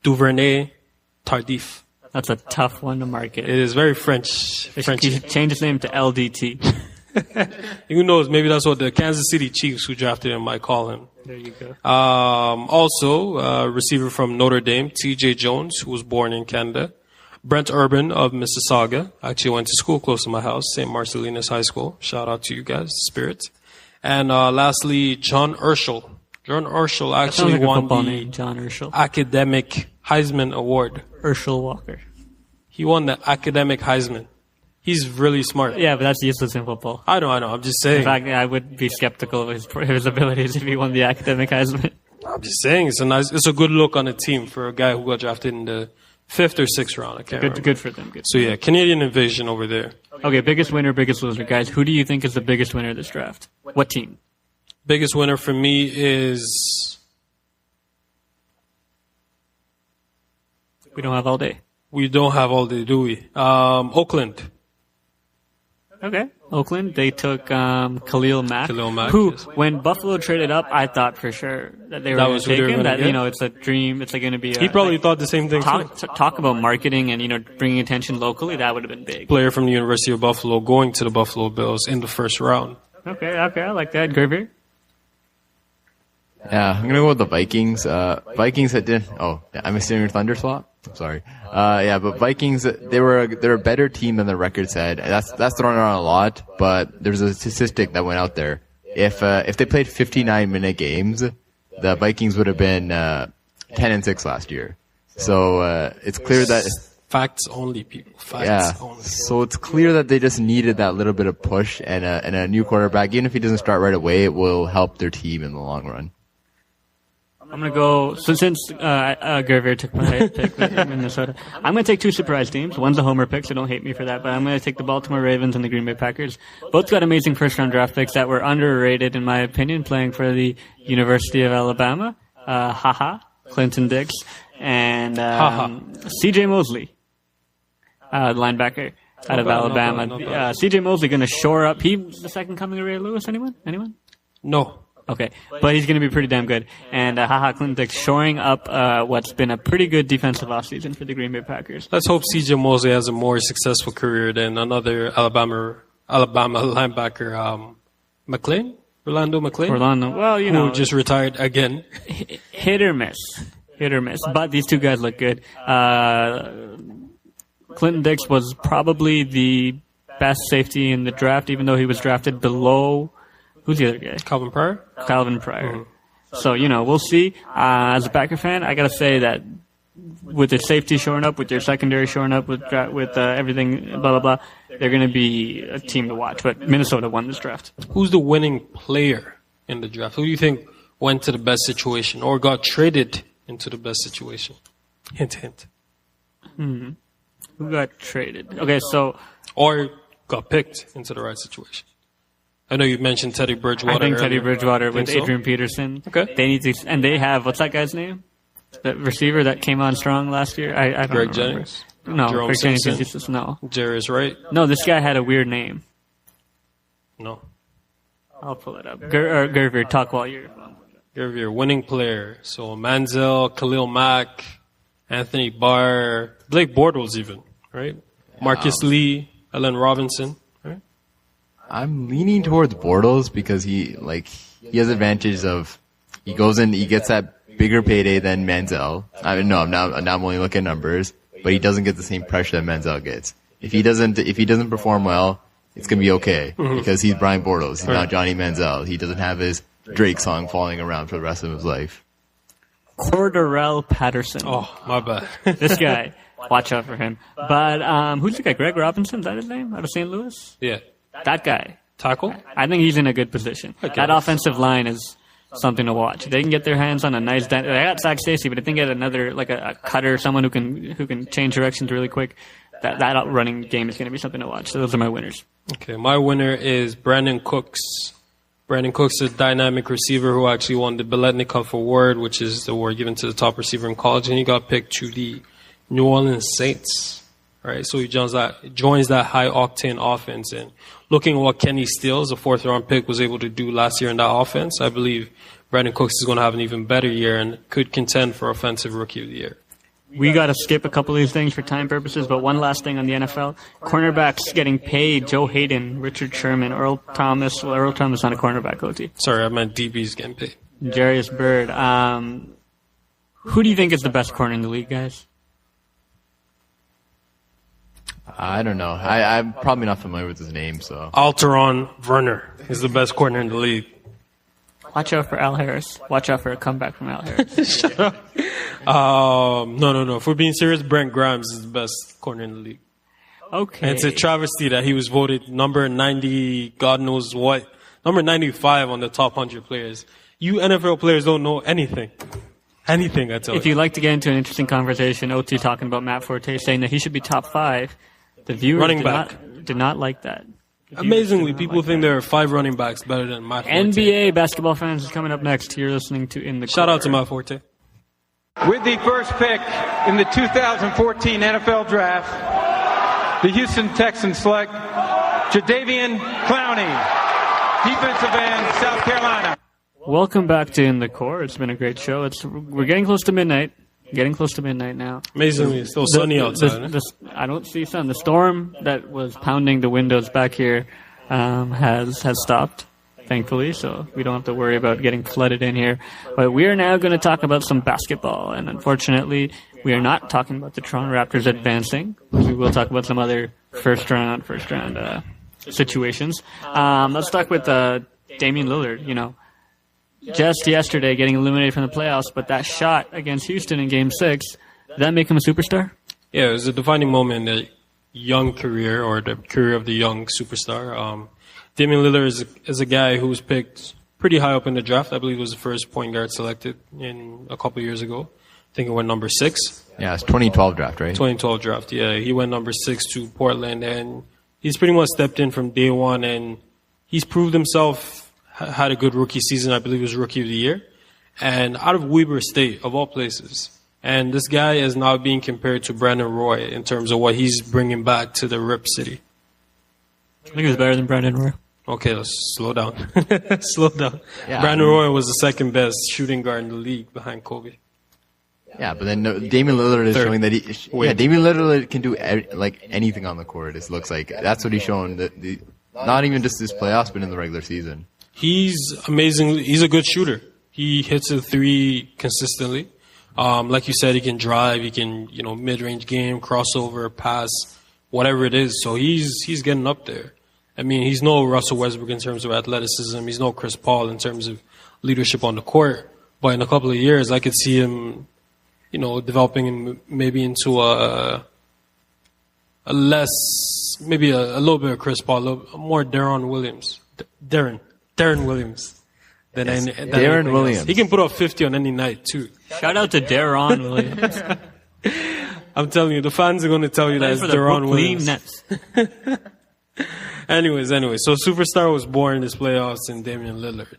Duvernay-Tardif. That's a tough one to market. It is very French. He should change his name to LDT. Who knows? Maybe that's what the Kansas City Chiefs, who drafted him, might call him. There you go. Also, receiver from Notre Dame, T.J. Jones, who was born in Canada. Brent Urban of Mississauga. Actually went to school close to my house, St. Marcellinus High School. Shout out to you guys, Spirits. And lastly, John Urschel. John Urschel actually won the John Urschel. Academic Heisman Award. Urschel Walker. He won the Academic Heisman. He's really smart. Yeah, but that's useless in football. I know. I'm just saying. In fact, I would be skeptical of his abilities if he won the Academic Heisman. I'm just saying it's a good look on a team for a guy who got drafted in the 5th or 6th round. I can't remember. Good for them. Good. So yeah, Canadian invasion over there. Okay, biggest winner, biggest loser, guys. Who do you think is the biggest winner of this draft? What team? Biggest winner for me is. We don't have all day. We don't have all day, do we? Oakland. Okay. Oakland, they took Khalil Mack, who, yes. when Buffalo traded up, I thought for sure that they were going to take him. That, it's a dream. It's going to be. He probably thought the same thing. Talk about marketing and bringing attention locally. That would have been big. Player from the University of Buffalo going to the Buffalo Bills in the 1st round. Okay, I like that. Gurveer? Yeah, I'm gonna go with the Vikings. Vikings that didn't. Oh, I'm assuming Thunder Swap. I'm sorry. But Vikings, they're a better team than the record said. That's thrown around a lot, but there's a statistic that went out there. If they played 59-minute games, the Vikings would have been 10-6 last year. So it's clear that facts only, people. Facts only. So it's clear that they just needed that little bit of push and a new quarterback. Even if he doesn't start right away, it will help their team in the long run. I'm going to go, since Gurveer took my pick with Minnesota, I'm going to take 2 surprise teams. One's a homer pick, so don't hate me for that, but I'm going to take the Baltimore Ravens and the Green Bay Packers. Both got amazing first-round draft picks that were underrated, in my opinion, playing for the University of Alabama. Clinton Dix, and C.J. Mosley, linebacker out of Alabama. C.J. Mosley going to shore up. He's the second coming of Ray Lewis. Anyone? No. Okay, but he's going to be pretty damn good. And Clinton Dix shoring up what's been a pretty good defensive offseason for the Green Bay Packers. Let's hope C.J. Mosley has a more successful career than another Alabama linebacker, Orlando McClain. Well, who just retired again. Hit or miss. But these two guys look good. Clinton Dix was probably the best safety in the draft, even though he was drafted below. Who's the other guy? Calvin Pryor. Mm-hmm. So, we'll see. As a Packer fan, I got to say that with their safety showing up, with their secondary showing up, with everything, blah, blah, blah, they're going to be a team to watch. But Minnesota won this draft. Who's the winning player in the draft? Who do you think went to the best situation or got traded into the best situation? Hint, hint. Mm-hmm. Who got traded? Okay, so... Or got picked into the right situation. I know you mentioned Teddy Bridgewater. I think earlier. Teddy Bridgewater with so? Adrian Peterson. Okay. They need to, and they have, what's that guy's name? The receiver that came on strong last year? I don't Greg remember. Jennings? No, Jerome Greg Jennings Simpson? is just, no. Jarius Wright? No, this guy had a weird name. No. I'll pull it up. Gurveer, talk while you're... Gurveer, winning player. So Manziel, Khalil Mack, Anthony Barr, Blake Bortles even, right? Marcus Lee, Allen Robinson, right? I'm leaning towards Bortles because he has advantage of he goes in, he gets that bigger payday than Manziel. I'm only looking at numbers, but he doesn't get the same pressure that Manziel gets. If he doesn't perform well, it's gonna be okay because he's Brian Bortles. He's not Johnny Manziel. He doesn't have his Drake song falling around for the rest of his life. Cordarrelle Patterson. Oh, my bad. This guy, watch out for him. But who's the guy? Greg Robinson? Is that his name? Out of St. Louis? Yeah. That guy. Tackle? I think he's in a good position. That offensive line is something to watch. They can get their hands on a nice. They got Zach Stacy, but if they can get another like a cutter, someone who can change directions really quick, that running game is going to be something to watch. So those are my winners. Okay, my winner is Brandon Cooks. Brandon Cooks is a dynamic receiver who actually won the Biletnikoff Award, which is the award given to the top receiver in college, and he got picked to the New Orleans Saints. Right, so he joins that high octane offense, and looking at what Kenny Stills, a 4th round pick, was able to do last year in that offense, I believe Brandon Cooks is going to have an even better year and could contend for Offensive Rookie of the Year. We got to skip a couple of these things for time purposes, but one last thing on the NFL. Cornerbacks getting paid: Joe Hayden, Richard Sherman, Earl Thomas. Well, Earl Thomas not a cornerback, OT. Sorry, I meant DBs getting paid. Jarius Byrd. Who do you think is the best corner in the league, guys? I don't know. I'm probably not familiar with his name, so. Alteron Werner is the best corner in the league. Watch out for Al Harris. Watch out for a comeback from Al Harris. Shut up. No. If we're being serious, Brent Grimes is the best corner in the league. Okay. And it's a travesty that he was voted number 90, God knows what, number 95 on the top 100 players. You NFL players don't know anything. Anything, I tell you. If you'd like to get into an interesting conversation, OT talking about Matt Forte saying that he should be top 5. The viewers did not like that. Amazingly, people think there are 5 running backs better than Matt Forte. NBA basketball fans is coming up next. You're listening to In the Shout Corner. out to Matt Forte. With the first pick in the 2014 NFL Draft, the Houston Texans select Jadeveon Clowney, defensive end, South Carolina. Welcome back to In the Core. It's been a great show. We're getting close to midnight. Getting close to midnight now. Amazingly, it's still sunny outside. I don't see sun. The storm that was pounding the windows back here has stopped, thankfully, so we don't have to worry about getting flooded in here. But we are now going to talk about some basketball, and unfortunately, we are not talking about the Toronto Raptors advancing. We will talk about some other first round situations. Let's start with Damian Lillard. You know, just yesterday getting eliminated from the playoffs, but that shot against Houston in Game 6, did that make him a superstar? Yeah, it was a defining moment in the young career, or the career of the young superstar. Damian Lillard is a guy who was picked pretty high up in the draft. I believe he was the first point guard selected in a couple of years ago. I think it went number 6. Yeah, it's 2012 draft, right? 2012 draft, yeah. He went number 6 to Portland, and he's pretty much stepped in from day one, and he's proved himself. Had a good rookie season. I believe he was Rookie of the Year. And out of Weber State, of all places. And this guy is now being compared to Brandon Roy in terms of what he's bringing back to the Rip City. I think he was better than Brandon Roy. Okay, let's slow down. Slow down. Yeah, Brandon Roy was the second best shooting guard in the league behind Kobe. Yeah, but then Damian Lillard is showing that Damian Lillard can do anything on the court. It looks like that's what he's shown. Not even just this playoffs, but in the regular season. He's amazingly. He's a good shooter. He hits a 3 consistently. Like you said, he can drive. He can, mid-range game, crossover, pass, whatever it is. So he's getting up there. I mean, he's no Russell Westbrook in terms of athleticism. He's no Chris Paul in terms of leadership on the court. But in a couple of years, I could see him, developing maybe into a little bit of Chris Paul, a little more Darren Williams. Darren Williams. Darren Williams. Else. He can put up 50 on any night, too. Shout out to Darren Williams. I'm telling you, the fans are going to tell you that it's Darren Williams. Nets. Anyways, so Superstar was born in this playoffs in Damian Lillard.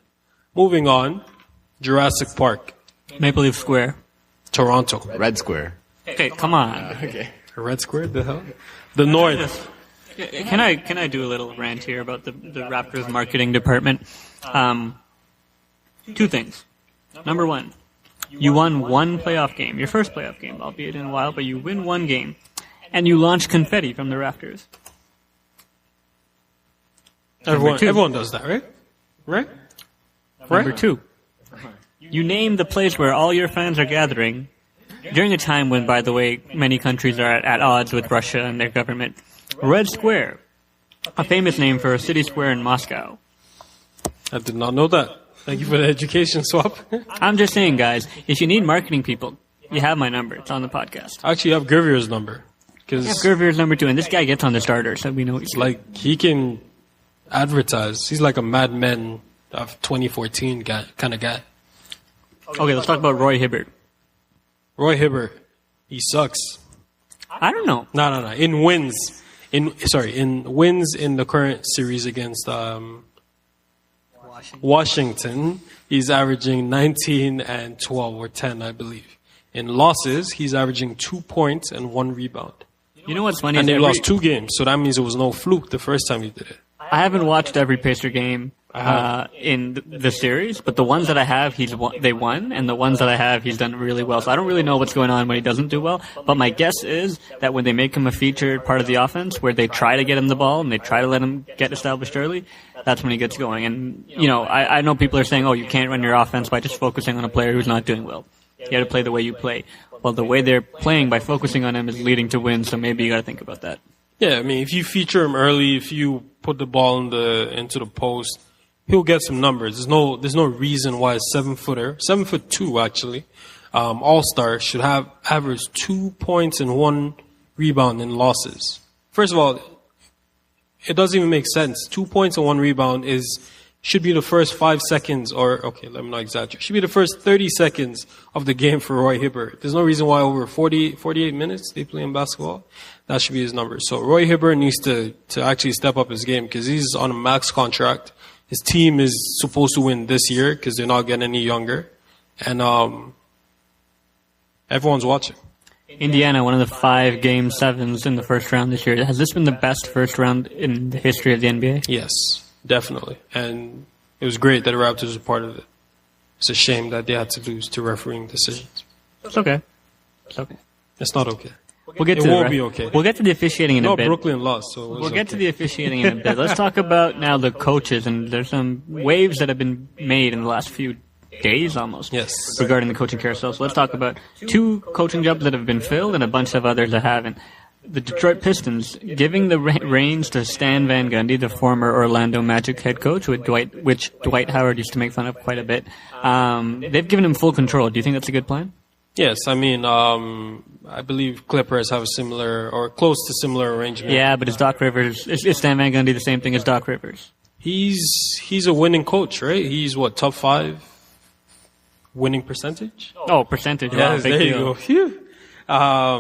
Moving on, Jurassic Park. Maple Leaf Square. Toronto. Red Square. Okay, come on. Okay. Red Square? The hell? The North. Can I do a little rant here about the Raptors marketing department? 2 things. Number 1, you won 1 playoff game, your first playoff game, albeit in a while, but you win 1 game, and you launch confetti from the rafters. Everyone does that, right? Right? Number 2, you name the place where all your fans are gathering during a time when, by the way, many countries are at odds with Russia and their government. Red Square, a famous name for a city square in Moscow. I did not know that. Thank you for the education swap. I'm just saying, guys, if you need marketing people, you have my number. It's on the podcast. I actually have Gurveer's number. I have Gurveer's number too, and this guy gets on the starter, so we know he's he can advertised. He's like a Mad Men of 2014 guy, kind of guy. Okay, let's talk about Roy Hibbert. Roy Hibbert, he sucks. I don't know. No. In wins in the current series against Washington, he's averaging 19 and 12 or 10, I believe. In losses, he's averaging 2 points and 1 rebound. You know what's funny? And they lost 2 games, so that means it was no fluke the first time he did it. I haven't watched every Pacer game in the series, but the ones that I have, they won, and the ones that I have, he's done really well. So I don't really know what's going on when he doesn't do well, but my guess is that when they make him a featured part of the offense, where they try to get him the ball and they try to let him get established early, that's when he gets going. And, you know, I know people are saying, oh, you can't run your offense by just focusing on a player who's not doing well. You got to play the way you play. Well, the way they're playing by focusing on him is leading to wins, so maybe you got to think about that. Yeah, I mean, if you feature him early, if you put the ball into the post, he'll get some numbers. There's no reason why a 7-footer, 7'2" actually, all-star should have averaged 2 points and 1 rebound in losses. First of all, it doesn't even make sense. 2 points and 1 rebound should be the first 5 seconds, or, okay, let me not exaggerate. Should be the first 30 seconds of the game for Roy Hibbert. There's no reason why over 48 minutes they play in basketball. That should be his number. So Roy Hibbert needs to actually step up his game because he's on a max contract. His team is supposed to win this year because they're not getting any younger. And everyone's watching. Indiana, one of the 5 Game 7s in the first round this year. Has this been the best first round in the history of the NBA? Yes. Definitely. And it was great that the Raptors were part of it. It's a shame that they had to lose to refereeing decisions. It's okay. It's okay. It's not okay. We'll get it to won't be okay. We'll get to the officiating in a bit. Brooklyn lost, so we'll get to the officiating in a bit. Let's talk about now the coaches, and there's some waves that have been made in the last few days almost regarding the coaching carousel. So let's talk about 2 coaching jobs that have been filled and a bunch of others that haven't. The Detroit Pistons giving the reins to Stan Van Gundy, the former Orlando Magic head coach, which Dwight Howard used to make fun of quite a bit. They've given him full control. Do you think that's a good plan? Yes, I mean, I believe Clippers have a similar or close to similar arrangement. Yeah, but is Stan Van Gundy the same thing as Doc Rivers? He's a winning coach, right? He's top 5 winning percentage? Oh, percentage. Yeah, wow, there you deal. go. Phew.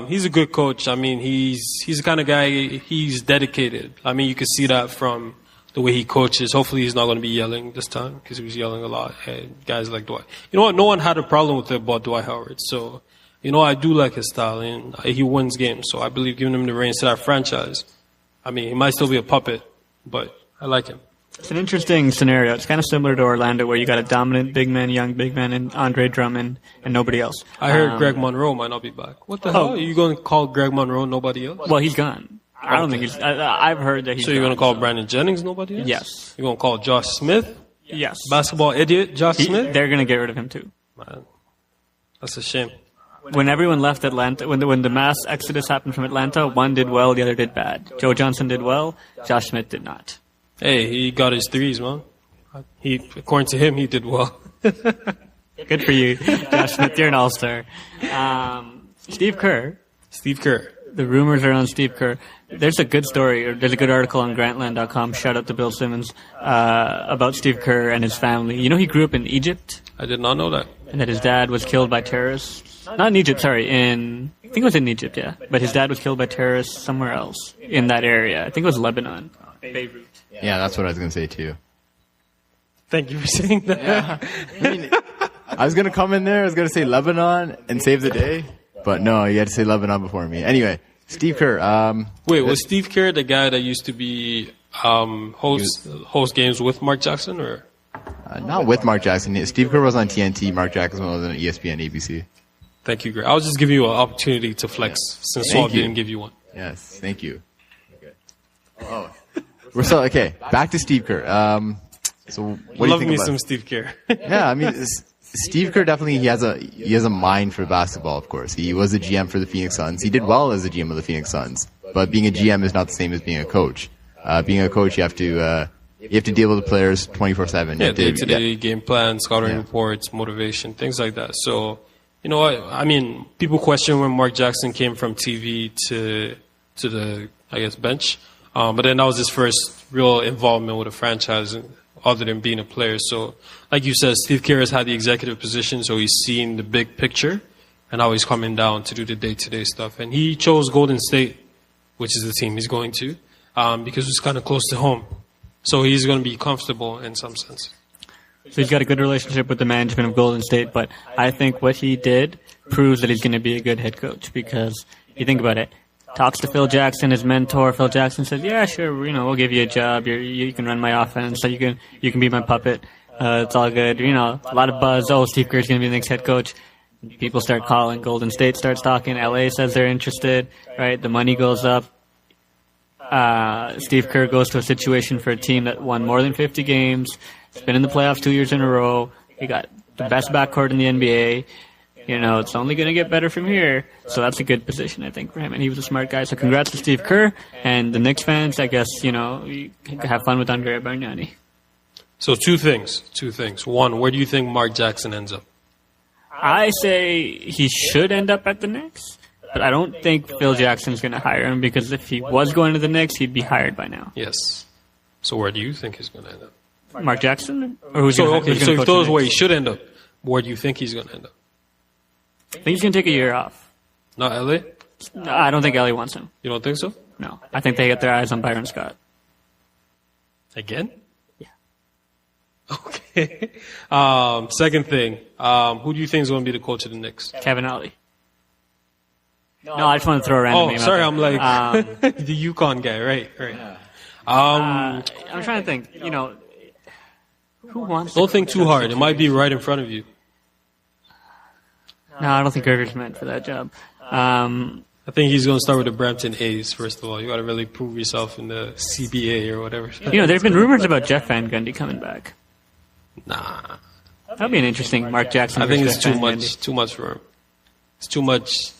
He's a good coach. I mean, he's the kind of guy, he's dedicated. I mean, you can see that from the way he coaches. Hopefully he's not going to be yelling this time because he was yelling a lot at guys like Dwight. You know what? No one had a problem with it about Dwight Howard. So, you know, I do like his style and he wins games. So I believe giving him the reins to that franchise, I mean, he might still be a puppet, but I like him. It's an interesting scenario. It's kind of similar to Orlando where you got a dominant big man, young big man, and Andre Drummond and nobody else. I heard Greg Monroe might not be back. What the hell? Are you going to call Greg Monroe nobody else? Well, he's gone. I don't think he's... I've heard that he's So you're going to call so. Brandon Jennings nobody else? Yes. You're going to call Josh Smith? Yes. Basketball idiot Josh Smith? They're going to get rid of him too. Man, that's a shame. When everyone left Atlanta, when the mass exodus happened from Atlanta, one did well, the other did bad. Joe Johnson did well, Josh Smith did not. Hey, he got his threes, man. According to him, he did well. Good for you, Josh Smith. You're an all-star. Steve Kerr. The rumors are on Steve Kerr. There's a good story, or there's a good article on Grantland.com, shout out to Bill Simmons, about Steve Kerr and his family. You know he grew up in Egypt? I did not know that. And that his dad was killed by terrorists. Not in Egypt, sorry, I think it was in Egypt, yeah. But his dad was killed by terrorists somewhere else in that area. I think it was Lebanon. Beirut. Yeah, that's what I was going to say too. Thank you for saying that. Yeah. I mean, I was going to come in there, I was going to say Lebanon and save the day. But no, you had to say Lebanon before me. Anyway, Steve Kerr. Wait, was Steve Kerr the guy that used to be host games with Mark Jackson, or? Not with Mark Jackson. Steve Kerr was on TNT. Mark Jackson was on ESPN, ABC. Thank you, Greg. I was just giving you an opportunity to flex since Saul didn't give you one. Yes, thank you. Okay. Oh, okay. Back to Steve Kerr. So what do you think about some Steve Kerr. Yeah, I mean, Steve Kerr definitely he has a mind for basketball. Of course, he was a GM for the Phoenix Suns. He did well as a GM of the Phoenix Suns. But being a GM is not the same as being a coach. Being a coach, you have to deal with the players 24/7. Yeah, day-to-day game plan, scouting reports, motivation, things like that. So, you know what? I mean, people question when Mark Jackson came from TV to the, I guess, bench. But then that was his first real involvement with a franchise other than being a player. So, like you said, Steve Kerr has had the executive position, so he's seen the big picture, and now he's coming down to do the day-to-day stuff. And he chose Golden State, which is the team he's going to, because it's kind of close to home. So he's going to be comfortable in some sense. So he's got a good relationship with the management of Golden State, but I think what he did proves that he's going to be a good head coach, because you think about it. Talks to Phil Jackson, his mentor. Phil Jackson says, "Yeah, sure, we'll give you a job. You can run my offense. So you can be my puppet. It's all good. A lot of buzz. Oh, Steve Kerr's going to be the next head coach." People start calling. Golden State starts talking. LA says they're interested. Right? The money goes up. Steve Kerr goes to a situation for a team that won more than 50 games. It's been in the playoffs 2 years in a row. He got the best backcourt in the NBA. It's only going to get better from here. So that's a good position, I think, for him. And he was a smart guy. So congrats to Steve Kerr. And the Knicks fans, I guess, you can have fun with Andrea Bargnani. So two things. One, where do you think Mark Jackson ends up? I say he should end up at the Knicks. But I don't think Phil Jackson's going to hire him, because if he was going to the Knicks, he'd be hired by now. Yes. So where do you think he's going to end up? Mark Jackson? Or who's so going if you told us where he should end up, where do you think he's going to end up? I think he's going to take a year off. Not LA? No, I don't think LA wants him. You don't think so? No. I think they get their eyes on Byron Scott. Again? Yeah. Okay. Second thing, who do you think is going to be the coach of the Knicks? Kevin Ollie. No, I just want to throw a random name sorry, out there. I'm like the Yukon guy, right? Yeah. I'm trying to think, who wants Don't think too hard. It might be right in front of you. No, I don't think Gurveer's meant for that job. I think he's going to start with the Brampton A's, first of all. You got to really prove yourself in the CBA or whatever. There have been rumors about Jeff Van Gundy coming back. Nah. That'd be an interesting Mark Jackson. I think it's Jeff too much for him. It's too much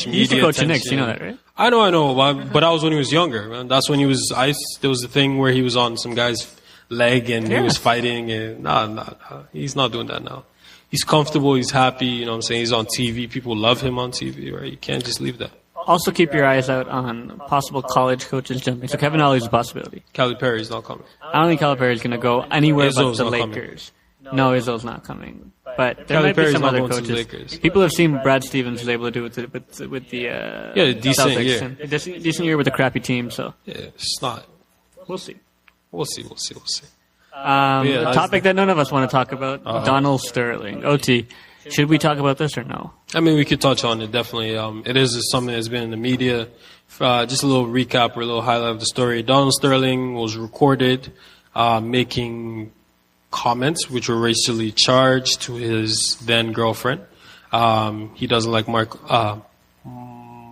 media He used to coach the attention. Knicks, you know that, right? I know, but that was when he was younger, man. That's when he was there was the thing where he was on some guy's leg and he was fighting, and nah, he's not doing that now. He's comfortable, he's happy, you know what I'm saying? He's on TV, people love him on TV, right? You can't just leave that. Also keep your eyes out on possible college coaches jumping. So Kevin Ollie's a possibility. Calipari's not coming. I don't think Calipari's going to go anywhere Izzo's but the not Lakers. No, Izzo's not coming. But there might be Calipari's some not other going to the coaches. Lakers. People have seen Brad Stevens was able to do it with the decent Celtics. year. And decent year with a crappy team, so Yeah, it's not. we'll see. We'll see. A topic that none of us want to talk about, Donald Sterling. OT, should we talk about this or no? I mean, we could touch on it, definitely. It is something that's been in the media. Just a little recap or a little highlight of the story. Donald Sterling was recorded making comments which were racially charged to his then girlfriend. He doesn't like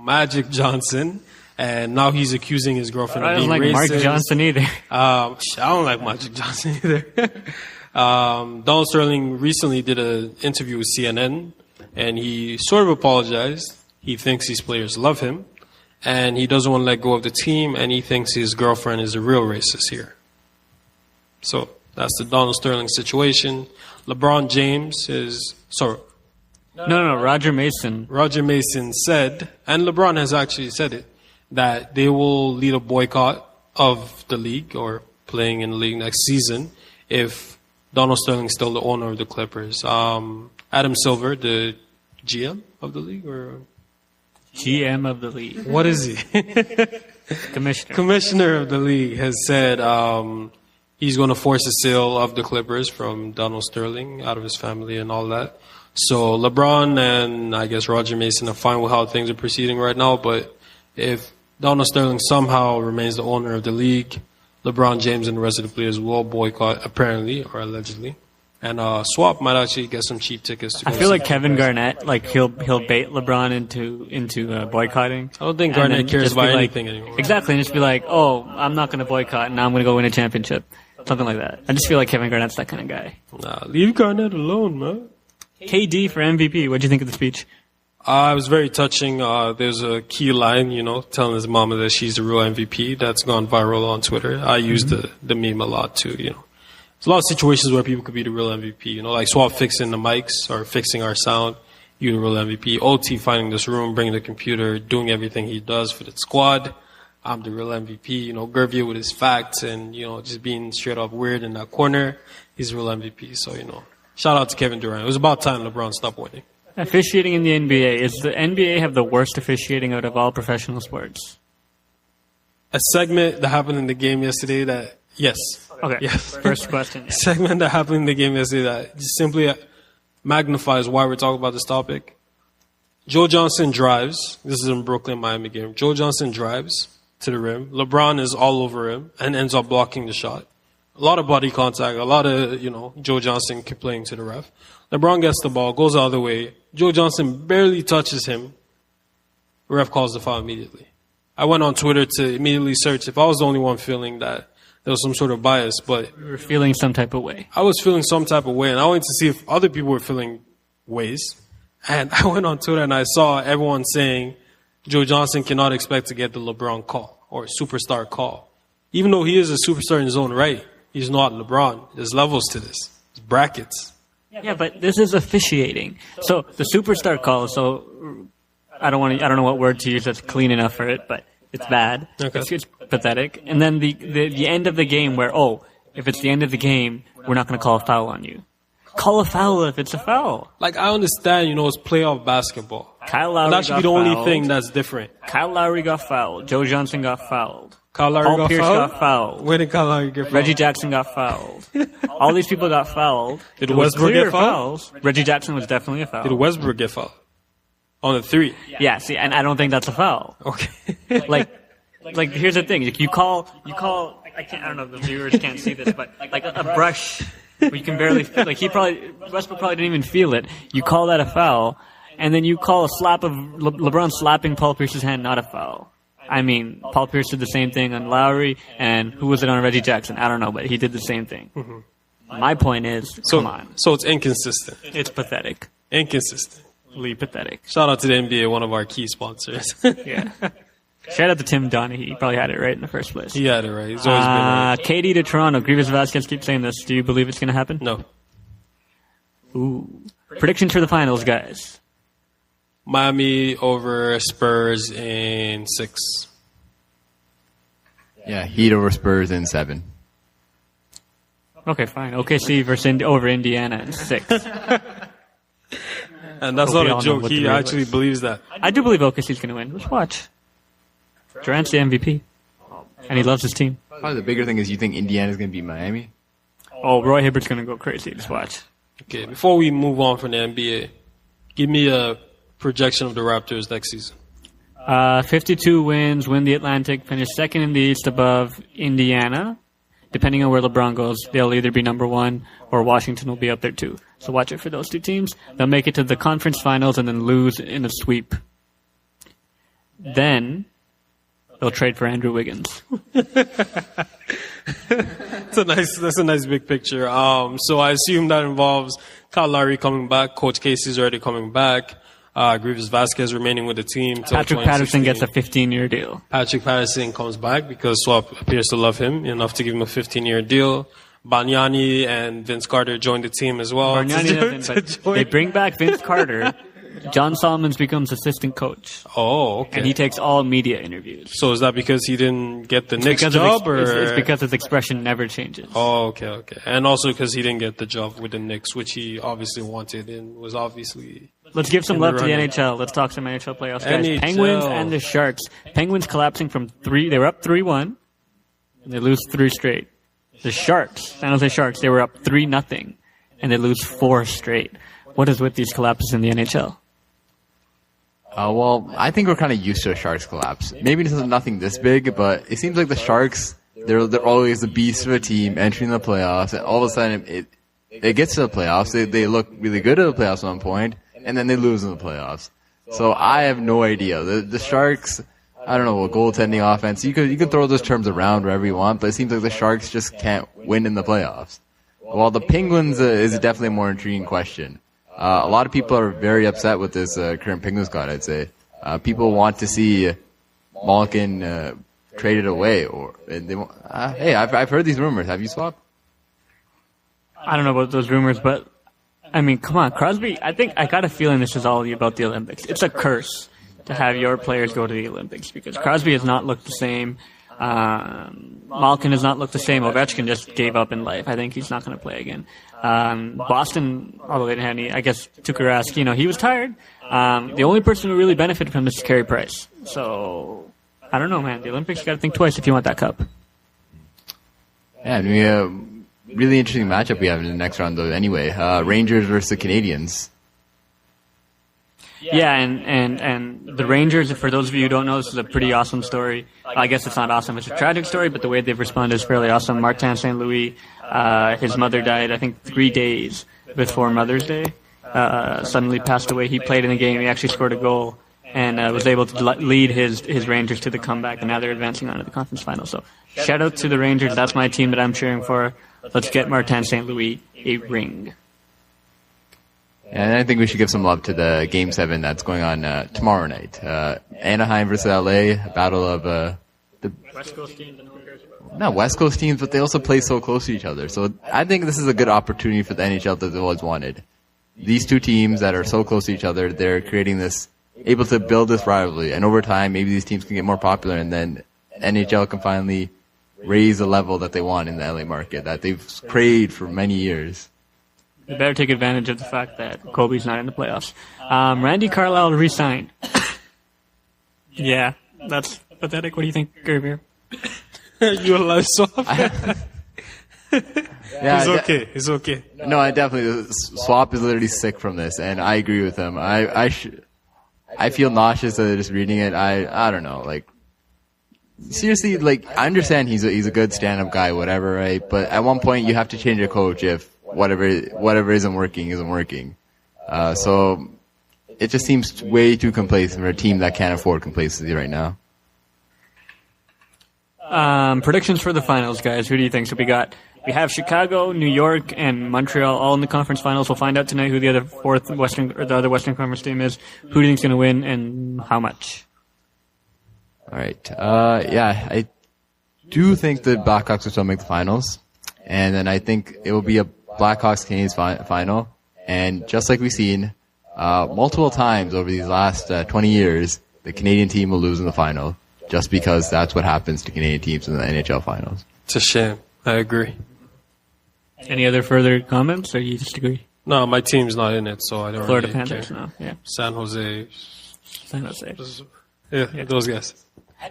Magic Johnson, and now he's accusing his girlfriend I of don't being like racist. Mark Johnson either. I don't like Magic Johnson either. Donald Sterling recently did an interview with CNN, and he sort of apologized. He thinks these players love him, and he doesn't want to let go of the team, and he thinks his girlfriend is a real racist here. So that's the Donald Sterling situation. LeBron James is... Sorry. No, Roger Mason. Roger Mason said, and LeBron has actually said it, that they will lead a boycott of the league or playing in the league next season if Donald Sterling is still the owner of the Clippers. Adam Silver, the GM of the league, or GM of the league. what is he? Commissioner of the league has said he's going to force a sale of the Clippers from Donald Sterling out of his family and all that. So LeBron and I guess Roger Mason are fine with how things are proceeding right now, but if Donald Sterling somehow remains the owner of the league, LeBron James and the rest of the players will boycott, apparently, or allegedly. And Swap might actually get some cheap tickets. I feel like Kevin Garnett, he'll bait LeBron into boycotting. I don't think Garnett cares about anything anymore. Exactly, and just be like, oh, I'm not going to boycott, and now I'm going to go win a championship. Something like that. I just feel like Kevin Garnett's that kind of guy. Nah, leave Garnett alone, man. KD for MVP. What do you think of the speech? It was very touching. There's a key line, telling his mama that she's the real MVP. That's gone viral on Twitter. I use the meme a lot too, There's a lot of situations where people could be the real MVP, like Swap fixing the mics or fixing our sound. You the real MVP. OT finding this room, bringing the computer, doing everything he does for the squad. I'm the real MVP. You know, Gurveer with his facts and, you know, just being straight up weird in that corner, he's the real MVP. So, you know, shout out to Kevin Durant. It was about time LeBron stopped winning. Officiating in the NBA. Does the NBA have the worst officiating out of all professional sports? A segment that happened in the game yesterday that, yes. Okay. Yes. First question. A segment that happened in the game yesterday that just simply magnifies why we're talking about this topic. Joe Johnson drives. This is in Brooklyn-Miami game. Joe Johnson drives to the rim. LeBron is all over him and ends up blocking the shot. A lot of body contact, a lot of, you know, Joe Johnson complaining to the ref. LeBron gets the ball, goes the other way. Joe Johnson barely touches him. The ref calls the foul immediately. I went on Twitter to immediately search if I was the only one feeling that there was some sort of bias, but You were feeling some type of way. I was feeling some type of way, and I wanted to see if other people were feeling ways. And I went on Twitter and I saw everyone saying Joe Johnson cannot expect to get the LeBron call or superstar call. Even though he is a superstar in his own right, he's not LeBron. There's levels to this. There's brackets. Yeah, but this is officiating. So the superstar call. So I don't know what word to use that's clean enough for it, but it's bad. Okay. It's pathetic. And then the end of the game where if it's the end of the game, we're not going to call a foul on you. Call a foul if it's a foul. Like, I understand, you know, it's playoff basketball. Kyle Lowry That should got be the only fouled. thing that's different. Kyle Lowry got fouled. Joe Johnson got fouled. Kyle Lowry Paul got Pierce fouled? got fouled. Where did Kyle Lowry get fouled? Reggie Jackson got fouled. All these people got fouled. Did It was Westbrook clear get fouled? fouls. Reggie Jackson was definitely a foul. Did Westbrook get fouled? On the 3. Yeah, see, and I don't think that's a foul. Okay. Like here's the thing. You call, I don't know if the viewers can't see this, but like a brush, where you can barely, like Westbrook probably didn't even feel it. You call that a foul, and then you call a slap of LeBron slapping Paul Pierce's hand not a foul. I mean, Paul Pierce did the same thing on Lowry, and who was it on Reggie Jackson? I don't know, but he did the same thing. Mm-hmm. My point is, come on. So it's inconsistent. It's pathetic. Inconsistently pathetic. Shout out to the NBA, one of our key sponsors. Yeah. Shout out to Tim Donaghy. He probably had it right in the first place. He had it right. He's always been right. KD to Toronto. Grievous Vasquez keeps saying this. Do you believe it's going to happen? No. Ooh. Predictions for the finals, guys. Miami over Spurs in 6. Yeah, Heat over Spurs in 7. Okay, fine. OKC versus over Indiana in 6. And that's Hope we not all a know joke. what He the real actually is. believes that. I do believe OKC's going to win. Let's watch. Durant's the MVP. And he loves his team. Probably the bigger thing is you think Indiana's going to beat Miami? Oh, Roy Hibbert's going to go crazy. Just watch. Okay, before we move on from the NBA, give me a projection of the Raptors next season. 52 wins, win the Atlantic, finish second in the East above Indiana. Depending on where LeBron goes, they'll either be number 1 or Washington will be up there too. So watch it for those 2 teams. They'll make it to the conference finals and then lose in a sweep. Then they'll trade for Andrew Wiggins. That's a nice big picture. So I assume that involves Kyle Lowry coming back, Coach Casey's already coming back, Grievous Vasquez remaining with the team till Patrick Patterson 2016. gets a 15-year deal. Patrick Patterson comes back because Swap appears to love him enough to give him a 15-year deal. Banyani and Vince Carter joined the team as well. Bargnani doesn't, but they bring back Vince Carter. John Solomons becomes assistant coach. Oh, okay. And he takes all media interviews. So is that because he didn't get the Knicks Because job? it's because his expression never changes. Oh, okay. And also because he didn't get the job with the Knicks, which he obviously wanted and was obviously... Let's give some in the love to the running. NHL. Let's talk some NHL playoffs, guys. NHL. Penguins and the Sharks. Penguins collapsing from 3. They were up 3-1, and they lose 3 straight. The Sharks, San Jose Sharks, they were up 3-0, and they lose 4 straight. What is with these collapses in the NHL? Well, I think we're kind of used to a Sharks collapse. Maybe this is nothing this big, but it seems like the Sharks, they're always the beast of a team entering the playoffs, and all of a sudden it gets to the playoffs. They look really good at the playoffs at one point, and then they lose in the playoffs. So I have no idea. The Sharks, I don't know, a goaltending offense. You could throw those terms around wherever you want, but it seems like the Sharks just can't win in the playoffs. While the Penguins is definitely a more intriguing question. A lot of people are very upset with this current Penguins squad, I'd say. People want to see Malkin traded away, or hey, I've heard these rumors. Have you, Swap? I don't know about those rumors, but I mean, come on, Crosby. I got a feeling this is all about the Olympics. It's a curse. to have your players go to the Olympics because Crosby has not looked the same. Malkin has not looked the same. Ovechkin just gave up in life. I think he's not going to play again. Boston, although they didn't have any, I guess Tuukka Rask, he was tired. The only person who really benefited from this is Carey Price. So, I don't know, man. The Olympics, you got to think twice if you want that cup. Yeah, really interesting matchup we have in the next round, though, anyway. Rangers versus the Canadians. Yeah, and the Rangers, for those of you who don't know, this is a pretty awesome story. I guess it's not awesome, it's a tragic story, but the way they've responded is fairly awesome. Martin St. Louis, his mother died, I think, 3 days before Mother's Day. Suddenly passed away. He played in the game, he actually scored a goal, and was able to lead his Rangers to the comeback, and now they're advancing on to the conference final. So, shout out to the Rangers, that's my team that I'm cheering for. Let's get Martin St. Louis a ring. And I think we should give some love to the Game 7 that's going on tomorrow night. Anaheim versus LA, a battle of the West Coast teams and not West Coast teams, but they also play so close to each other. So I think this is a good opportunity for the NHL that they've always wanted. These two teams that are so close to each other, they're creating this, able to build this rivalry. And over time, maybe these teams can get more popular, and then NHL can finally raise the level that they want in the LA market, that they've craved for many years. They better take advantage of the fact that Kobe's not in the playoffs. Randy Carlyle resigned. Yeah, that's pathetic. What do you think, Gurveer? You alive, Swap? Yeah, It's okay. It's okay. No, I definitely. Swap is literally sick from this, and I agree with him. I feel nauseous just reading it. I don't know. Like, seriously, like, I understand he's a good stand-up guy, whatever, right? But at one point, you have to change your coach if whatever isn't working. So it just seems way too complacent for a team that can't afford complacency right now. Predictions for the finals, guys. Who do you think? So we have Chicago, New York, and Montreal all in the conference finals. We'll find out tonight who the other other Western Conference team is. Who do you think's going to win, and how much? All right. Yeah, I do think the Blackhawks will still make the finals, and then I think it will be a Blackhawks Canadiens final. And just like we've seen multiple times over these last 20 years, the Canadian team will lose in the final, just because that's what happens to Canadian teams in the NHL finals. It's a shame. I agree. Any other further comments, or you just agree? No, my team's not in it, so I don't Florida really Panthers, care. no, yeah. San Jose. Yeah, those guys.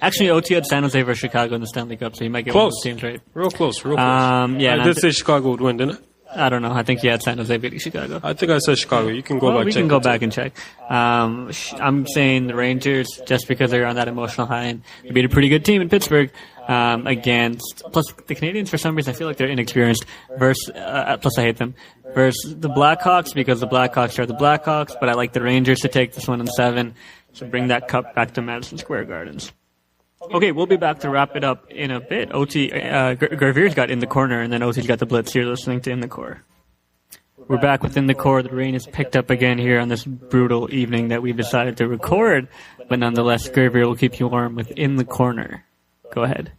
Actually, OT had San Jose versus Chicago in the Stanley Cup, so you might get one of those teams right. Real close. Yeah, I did say Chicago would win, didn't I? I don't know. I think you had San Jose beating Chicago. I think I said Chicago. You can go back. We can go back and check. I'm saying the Rangers, just because they're on that emotional high, and they beat a pretty good team in Pittsburgh. Plus the Canadians, for some reason, I feel like they're inexperienced. Plus I hate them. Versus the Blackhawks, because the Blackhawks are the Blackhawks, but I like the Rangers to take this one in 7. So bring that cup back to Madison Square Gardens. Okay, we'll be back to wrap it up in a bit. Gurveer's got In the Corner, and then OT's got the Blitz. You're listening to In the Core. We're back within the core. The rain is picked up again here on this brutal evening that we've decided to record, but nonetheless, Gurveer will keep you warm within the corner. Go ahead.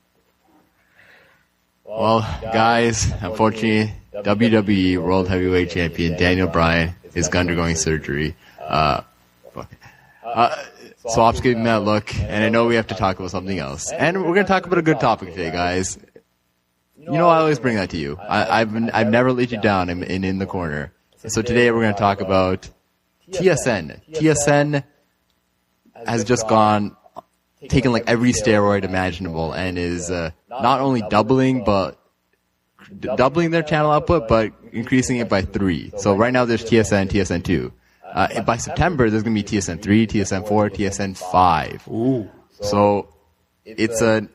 Well, guys, unfortunately, WWE World Heavyweight Champion Daniel Bryan is undergoing surgery. Swap's giving me that look, and I know we have to talk about something else. And we're going to talk about a good topic today, guys. You know, I always bring that to you. I've never let you down in the corner. So today we're going to talk about TSN. TSN has just taken like every steroid imaginable, and is not only doubling their channel output, but increasing it by 3. So right now there's TSN, TSN2. By September, there's going to be TSN 3, TSN 4, TSN 5. Ooh. So it's an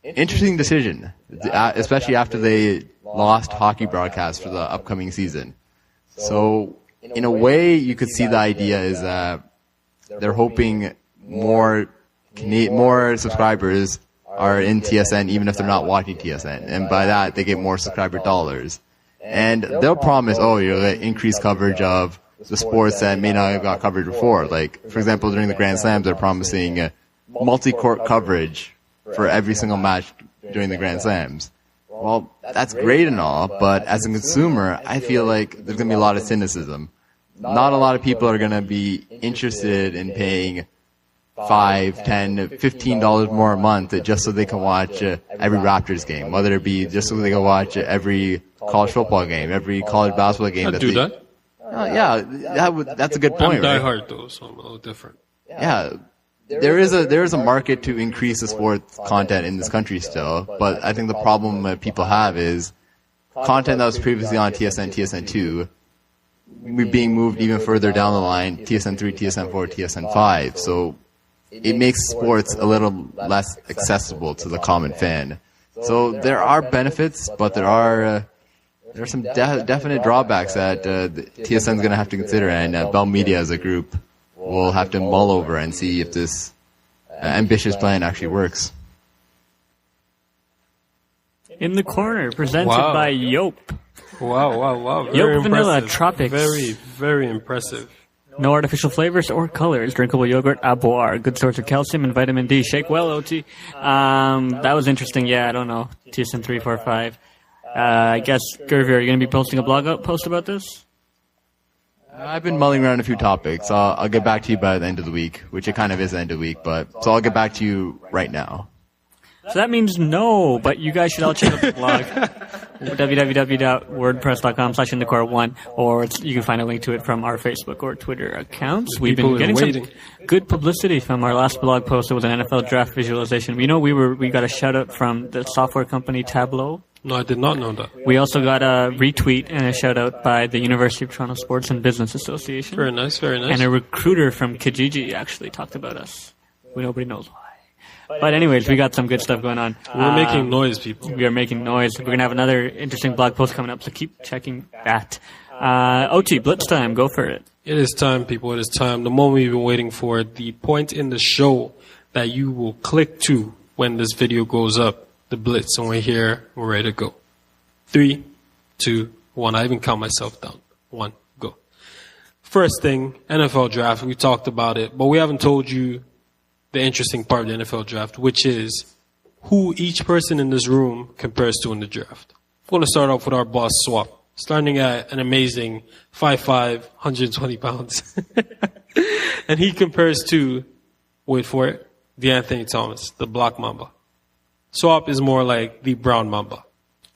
interesting decision, especially after they lost hockey broadcasts for the upcoming season. So in a way, you could see the idea is that they're hoping more subscribers are in TSN, even if they're not watching TSN. And by that, they get more subscriber dollars. And they'll promise, you're going to increase coverage of the sports that may not have got covered before. Like, for example, during the Grand Slams, they're promising multi-court coverage for every single match during the Grand Slams. Well, that's great and all, but as a consumer, I feel like there's going to be a lot of cynicism. Not a lot of people are going to be interested in paying $5, $10, $15 more a month just so they can watch every Raptors game, whether it be just so they can watch every college football game, every college basketball game. I'd do that. Yeah, that's a good point. I'm right? diehard though, so I'm a little different. Yeah, there is a market to increase the sports content in this country still, but I think the problem that people have is content that was previously on TSN, TSN2, being moved even further down the line, TSN3, TSN4, TSN5. So it makes sports a little less accessible to the common fan. So there are benefits, but there are some definite drawbacks that TSN is going to have to consider, and Bell Media as a group will have to mull over and see if this ambitious plan actually works. In the corner, presented by Yope. Wow. Very Yope Vanilla impressive. Tropics. Very, very impressive. No artificial flavors or colors. Drinkable yogurt, à boire. Good source of calcium and vitamin D. Shake well, OT. That was interesting. Yeah, I don't know. TSN 3, 4, 5. I guess, Gurveer, are you going to be posting a blog post about this? I've been mulling around a few topics. I'll get back to you by the end of the week, which it kind of is the end of the week, so I'll get back to you right now. So that means no, but you guys should all check out the blog. www.wordpress.com/inthecore1, or you can find a link to it from our Facebook or Twitter accounts. We've been getting some good publicity from our last blog post. It was an NFL draft visualization. We know we got a shout out from the software company Tableau. No, I did not know that. We also got a retweet and a shout out by the University of Toronto Sports and Business Association. Very nice, very nice. And a recruiter from Kijiji actually talked about us. Nobody knows why. But anyways, we got some good stuff going on. We're making noise, people. We are making noise. We're going to have another interesting blog post coming up, so keep checking that. OT, Blitz time. Go for it. It is time, people. It is time. The moment we've been waiting for. The point in the show that you will click to when this video goes up. The Blitz. And we're here. We're ready to go. 3, 2, 1. I even count myself down. 1, go. First thing, NFL draft. We talked about it, but we haven't told you the interesting part of the NFL draft, which is who each person in this room compares to in the draft. I'm going to start off with our boss, Swap, starting at an amazing 5'5", 120 pounds. And he compares to, wait for it, DeAnthony Thomas, the Black Mamba. Swap is more like the Brown Mamba.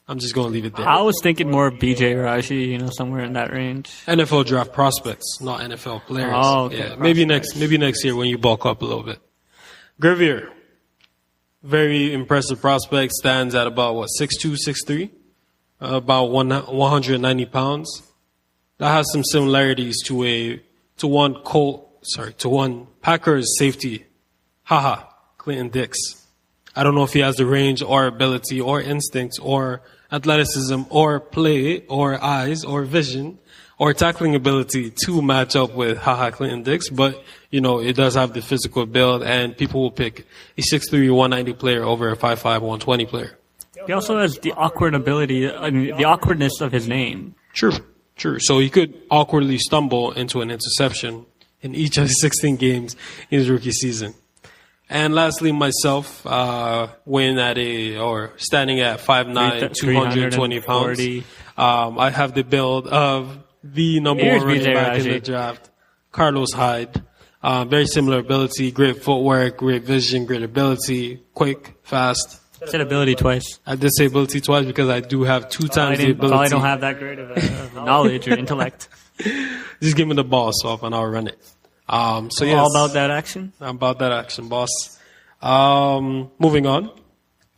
I'm just going to leave it there. I was thinking more BJ Raji, somewhere in that range. NFL draft prospects, not NFL players. Oh, okay. Yeah, maybe next year when you bulk up a little bit. Gurveer, very impressive prospect, stands at about 6'2", 6'3", about 190 pounds. That has some similarities to one Packers safety, Clinton Dix. I don't know if he has the range or ability or instincts or athleticism or play or eyes or vision or tackling ability to match up with Clinton Dix, but it does have the physical build, and people will pick a 6'3", 190 player over a 5'5", 120 player. He also has the the awkwardness of his name. True. So he could awkwardly stumble into an interception in each of his 16 games in his rookie season. And lastly, myself, standing at 5'9", 220 pounds. I have the build of the number one running back in the draft, Carlos Hyde. Very similar ability, great footwork, great vision, great ability, quick, fast. I said ability twice. I did say ability twice because I do have 2 times the ability. I don't have that great of knowledge or intellect. Just give me the ball, Swap, and I'll run it. So yes, all about that action? I'm about that action, boss. Moving on.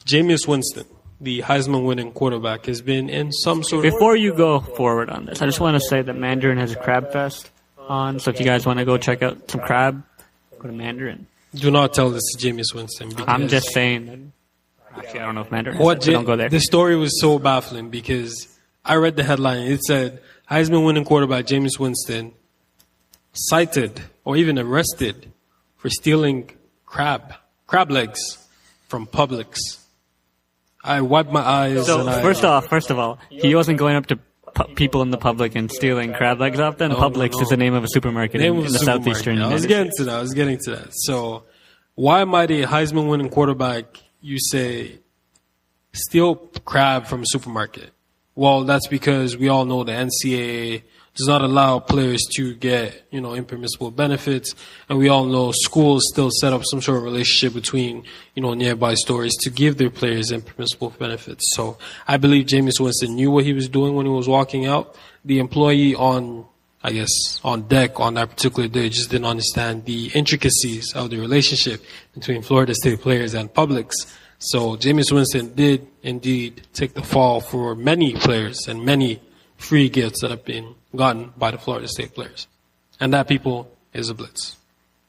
Jameis Winston, the Heisman winning quarterback, has been in some sort of... Before you go forward on this, I just want to say that Mandarin has a Crab Fest on, so if you guys want to go check out some crab, go to Mandarin. Do not tell this to Jameis Winston. I'm just saying that... Actually, I don't know if Mandarin has it, don't go there. The story was so baffling because I read the headline. It said, Heisman winning quarterback Jameis Winston cited or even arrested for stealing crab legs from Publix. I wiped my eyes. So first of all, he wasn't going up to people in the public and stealing crab legs off them. Publix is the name of a supermarket in the southeastern United States. I was getting to that. So why might a Heisman winning quarterback, you say, steal crab from a supermarket? Well, that's because we all know the NCAA does not allow players to get, impermissible benefits. And we all know schools still set up some sort of relationship between, nearby stores to give their players impermissible benefits. So I believe Jameis Winston knew what he was doing when he was walking out. The employee on deck on that particular day just didn't understand the intricacies of the relationship between Florida State players and Publix. So Jameis Winston did indeed take the fall for many players and many free gifts that have been gotten by the Florida State players. And that, people, is a blitz.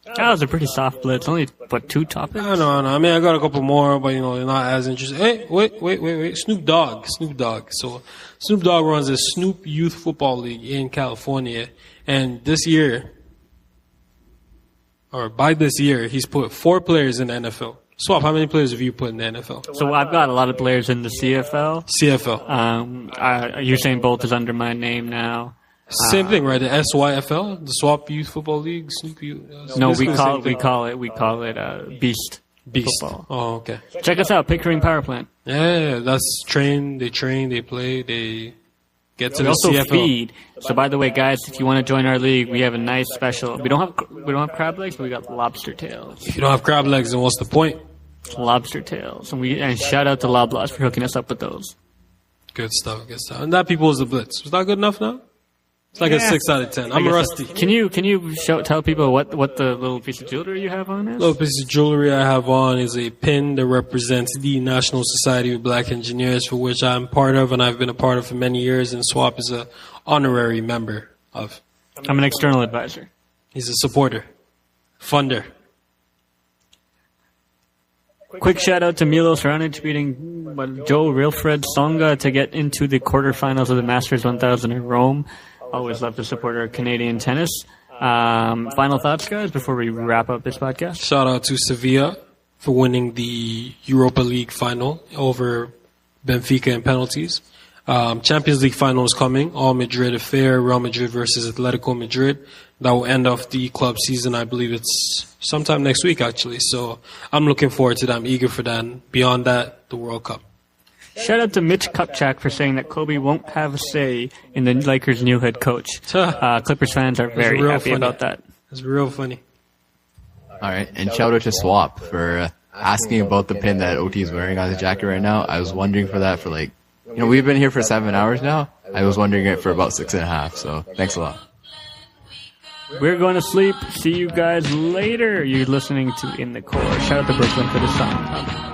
That was a pretty soft blitz. Only, 2 topics? No. I mean, I got a couple more, but, they're not as interesting. Hey, wait. Snoop Dogg. So Snoop Dogg runs a Snoop Youth Football League in California. And this year, he's put 4 players in the NFL. Swap, how many players have you put in the NFL? So I've got a lot of players in the CFL. Usain Bolt is under my name now. Same thing, right? The SYFL, the Swap Youth Football League. Snoop Youth. No, we call it Beast. Football. Oh, okay. Check us out, Pickering Power Plant. Yeah, that's train, they play, they get to the also CFL. Feed. So by the way, guys, if you want to join our league, we have a nice special. We don't have crab legs, but we got lobster tails. If you don't have crab legs, then what's the point? Lobster tails. And shout out to Loblaws for hooking us up with those. Good stuff. And that, people, is the blitz. Was that good enough now? It's like a 6 out of 10. I'm rusty. Can you tell people what the little piece of jewelry you have on is? Little piece of jewelry I have on is a pin that represents the National Society of Black Engineers, for which I'm part of and I've been a part of for many years, and Swap is an honorary member of. I'm an external advisor. He's a supporter, funder. Quick shout out to Milos Raonic beating Joe Wilfred Songa to get into the quarterfinals of the Masters 1000 in Rome. Always love to support our Canadian tennis. Final thoughts, guys, before we wrap up this podcast? Shout out to Sevilla for winning the Europa League final over Benfica in penalties. Champions League final is coming. All Madrid affair, Real Madrid versus Atletico Madrid. That will end off the club season. I believe it's sometime next week, actually. So I'm looking forward to that. I'm eager for that. And beyond that, the World Cup. Shout out to Mitch Kupchak for saying that Kobe won't have a say in the Lakers' new head coach. Clippers fans are very happy about that. It's real funny. All right, and shout out to Swap for asking about the pin that OT is wearing on his jacket right now. I was wondering for that for we've been here for 7 hours now. I was wondering it for about 6.5, so thanks a lot. We're going to sleep. See you guys later. You're listening to In the Core. Shout out to Brooklyn for the song.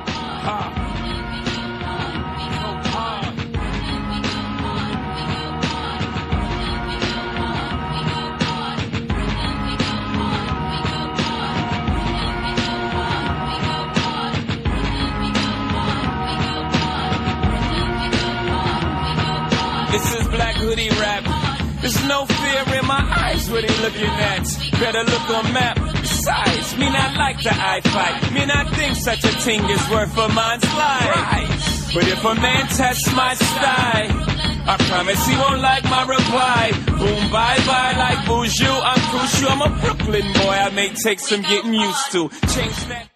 This is Black Hoodie Rap. There's no fear in my eyes, what they looking at. Better look on map. Besides, me not like the eye fight. Me not think such a thing is worth a man's life. But if a man tests my style, I promise he won't like my reply. Boom, bye-bye like Boujou. I'm crucial, I'm a Brooklyn boy. I may take some getting used to. Change that.